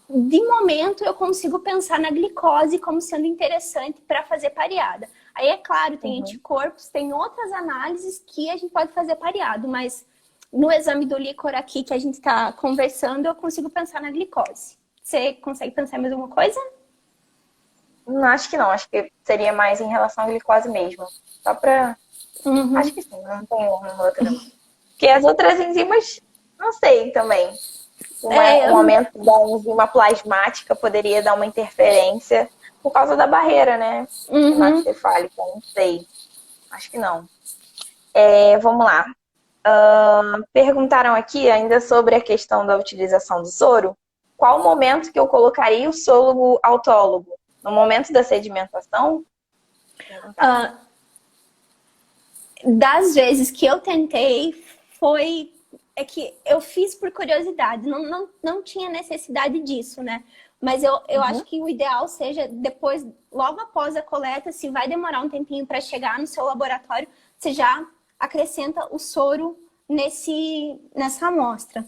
[SPEAKER 2] de momento, eu consigo pensar na glicose como sendo interessante para fazer pareada. Aí, é claro, tem anticorpos, tem outras análises que a gente pode fazer pareado, mas no exame do líquor aqui que a gente está conversando, eu consigo pensar na glicose. Você consegue pensar em mais alguma coisa?
[SPEAKER 1] Não, acho que não. Acho que seria mais em relação à glicose mesmo. Só pra... Acho que sim, não tem uma outra. Porque as outras enzimas, não sei também. Um aumento da enzima plasmática poderia dar uma interferência por causa da barreira, né? Hematocefálica, não sei. Acho que não. Vamos lá. Perguntaram aqui ainda sobre a questão da utilização do soro. Qual o momento que eu colocaria o soro autólogo? No momento da sedimentação?
[SPEAKER 2] Das vezes que eu tentei, é que eu fiz por curiosidade, não tinha necessidade disso, né? Mas eu acho que o ideal seja depois, logo após a coleta, se vai demorar um tempinho para chegar no seu laboratório, você já acrescenta o soro nessa amostra.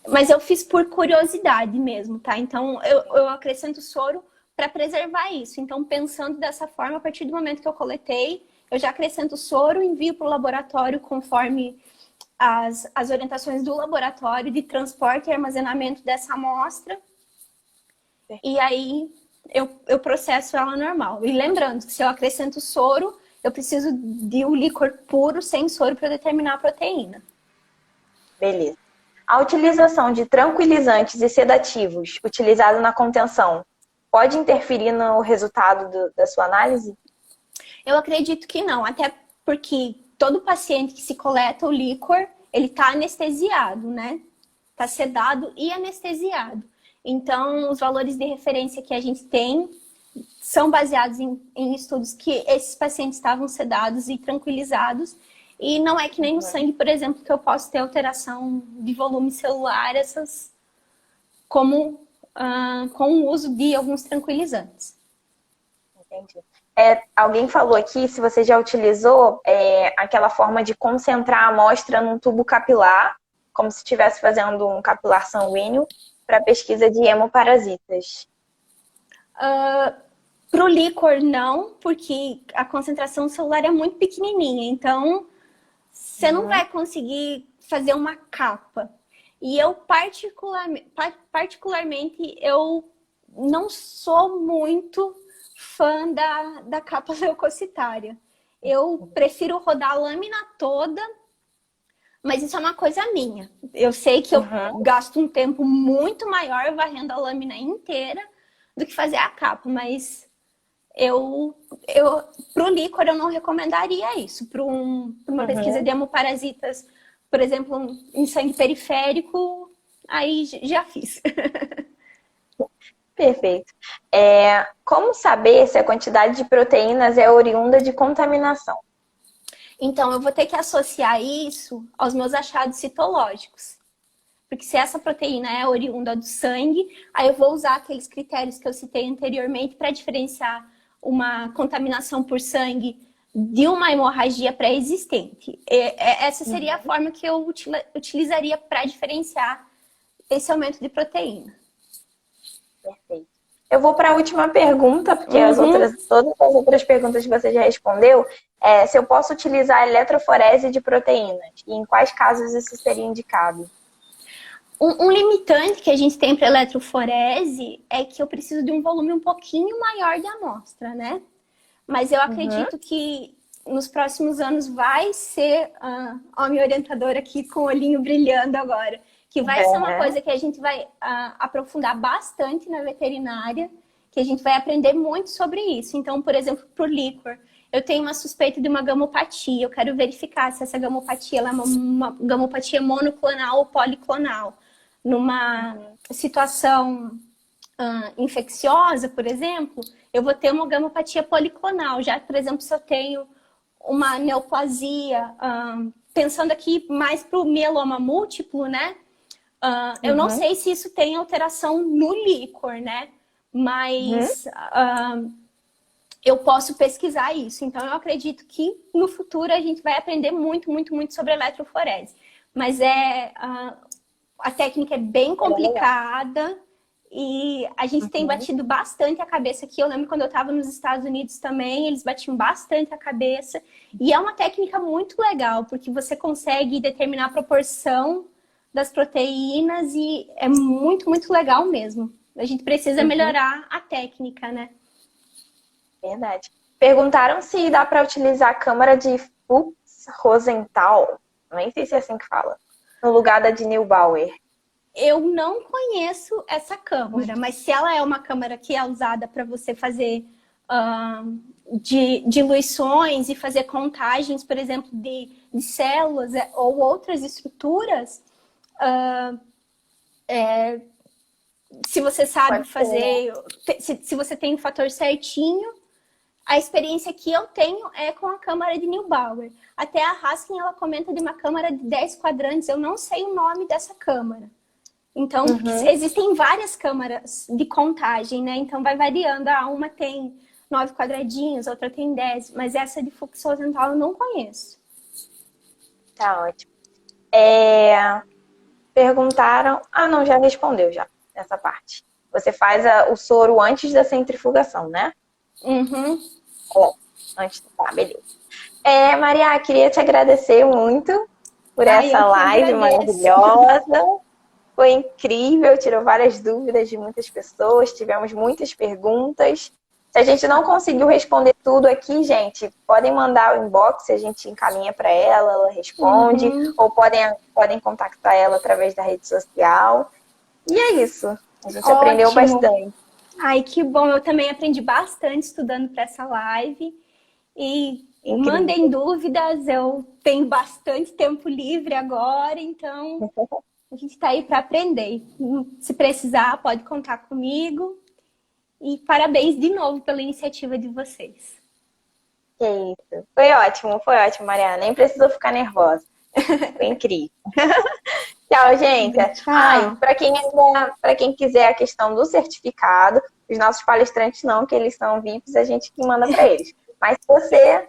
[SPEAKER 2] Mas eu fiz por curiosidade mesmo, tá? Então eu acrescento soro para preservar isso. Então, pensando dessa forma, a partir do momento que eu coletei, eu já acrescento soro, envio para o laboratório conforme as orientações do laboratório de transporte e armazenamento dessa amostra. E aí eu processo ela normal. E lembrando que se eu acrescento soro, eu preciso de um líquor puro sem soro para determinar a proteína.
[SPEAKER 1] Beleza. A utilização de tranquilizantes e sedativos utilizado na contenção pode interferir no resultado da sua análise?
[SPEAKER 2] Eu acredito que não, até porque todo paciente que se coleta o líquor, ele está anestesiado, né? Está sedado e anestesiado. Então, os valores de referência que a gente tem são baseados em estudos que esses pacientes estavam sedados e tranquilizados. E não é que nem no sangue, por exemplo, que eu posso ter alteração de volume celular, com o uso de alguns tranquilizantes.
[SPEAKER 1] Entendi. Alguém falou aqui se você já utilizou aquela forma de concentrar a amostra num tubo capilar, como se estivesse fazendo um capilar sanguíneo, para pesquisa de hemoparasitas.
[SPEAKER 2] Para o líquor, não, porque a concentração celular é muito pequenininha, então você não vai conseguir fazer uma capa. E eu, particularmente, eu não sou muito fã da capa leucocitária. Eu prefiro rodar a lâmina toda, mas isso é uma coisa minha. Eu sei que eu gasto um tempo muito maior varrendo a lâmina inteira do que fazer a capa, mas para o líquor eu não recomendaria isso. Para uma pesquisa de hemoparasitas, por exemplo, em sangue periférico, aí já fiz.
[SPEAKER 1] Perfeito. Como saber se a quantidade de proteínas é oriunda de contaminação?
[SPEAKER 2] Então, eu vou ter que associar isso aos meus achados citológicos. Porque se essa proteína é oriunda do sangue, aí eu vou usar aqueles critérios que eu citei anteriormente para diferenciar uma contaminação por sangue de uma hemorragia pré-existente. Essa seria a forma que eu utilizaria para diferenciar esse aumento de proteína.
[SPEAKER 1] Perfeito. Eu vou para a última pergunta, porque todas as outras perguntas que você já respondeu, se eu posso utilizar eletroforese de proteínas e em quais casos isso seria indicado?
[SPEAKER 2] Um limitante que a gente tem para eletroforese é que eu preciso de um volume um pouquinho maior de amostra, né? Mas eu acredito que nos próximos anos vai ser, a minha orientadora aqui com o olhinho brilhando agora, que vai ser uma coisa que a gente vai aprofundar bastante na veterinária, que a gente vai aprender muito sobre isso. Então, por exemplo, para o líquor, eu tenho uma suspeita de uma gamopatia, eu quero verificar se essa gamopatia ela é uma gamopatia monoclonal ou policlonal. Numa situação infecciosa, por exemplo, eu vou ter uma gamopatia policlonal. Já, por exemplo, se eu tenho uma neoplasia, pensando aqui mais para o mieloma múltiplo, né? Eu não sei se isso tem alteração no líquor, né? Mas eu posso pesquisar isso. Então, eu acredito que no futuro a gente vai aprender muito, muito, muito sobre eletroforese. Mas a técnica é bem complicada E a gente tem batido bastante a cabeça aqui. Eu lembro quando eu estava nos Estados Unidos também, eles batiam bastante a cabeça. E é uma técnica muito legal, porque você consegue determinar a proporção das proteínas e é muito, muito legal mesmo. A gente precisa melhorar a técnica, né?
[SPEAKER 1] Verdade. Perguntaram se dá para utilizar a câmara de Fuchs-Rosenthal, nem sei se é assim que fala, no lugar da de Neubauer.
[SPEAKER 2] Eu não conheço essa câmara, mas se ela é uma câmara que é usada para você fazer diluições e fazer contagens, por exemplo, de células ou outras estruturas, se você sabe fazer, se você tem o fator certinho, a experiência que eu tenho é com a câmara de Neubauer. Até a Haskin, ela comenta de uma câmara de 10 quadrantes, eu não sei o nome dessa câmara. Então, existem várias câmaras de contagem, né? Então, vai variando. Uma tem 9 quadradinhos, outra tem 10. Mas essa de Fuchs-Rosenthal eu não conheço.
[SPEAKER 1] Tá ótimo. Perguntaram... Ah, não, já respondeu já, essa parte. Você faz o soro antes da centrifugação, né? Antes... Tá, beleza. Maria, queria te agradecer muito por essa live maravilhosa. Foi incrível, tirou várias dúvidas de muitas pessoas, tivemos muitas perguntas. Se a gente não conseguiu responder tudo aqui, gente, podem mandar o inbox, a gente encaminha para ela, ela responde, ou podem contactar ela através da rede social. E é isso, a gente aprendeu bastante.
[SPEAKER 2] Ai, que bom, eu também aprendi bastante estudando para essa live. E mandem dúvidas, eu tenho bastante tempo livre agora, então... A gente está aí para aprender. Se precisar, pode contar comigo. E parabéns de novo pela iniciativa de vocês.
[SPEAKER 1] Que isso. Foi ótimo, Mariana. Nem precisou ficar nervosa. Foi incrível. Tchau, gente.
[SPEAKER 2] Tchau.
[SPEAKER 1] Para quem quiser a questão do certificado, os nossos palestrantes não, que eles são VIPs, a gente que manda para eles. Mas se você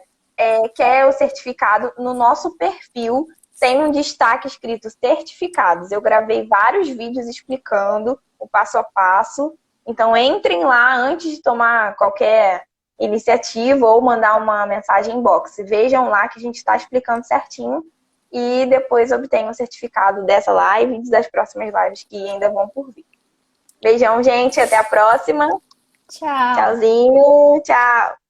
[SPEAKER 1] quer o certificado, no nosso perfil tem um destaque escrito certificados. Eu gravei vários vídeos explicando o passo a passo. Então, entrem lá antes de tomar qualquer iniciativa ou mandar uma mensagem inbox. Vejam lá que a gente está explicando certinho e depois obtenham o certificado dessa live e das próximas lives que ainda vão por vir. Beijão, gente. Até a próxima.
[SPEAKER 2] Tchau.
[SPEAKER 1] Tchauzinho. Tchau.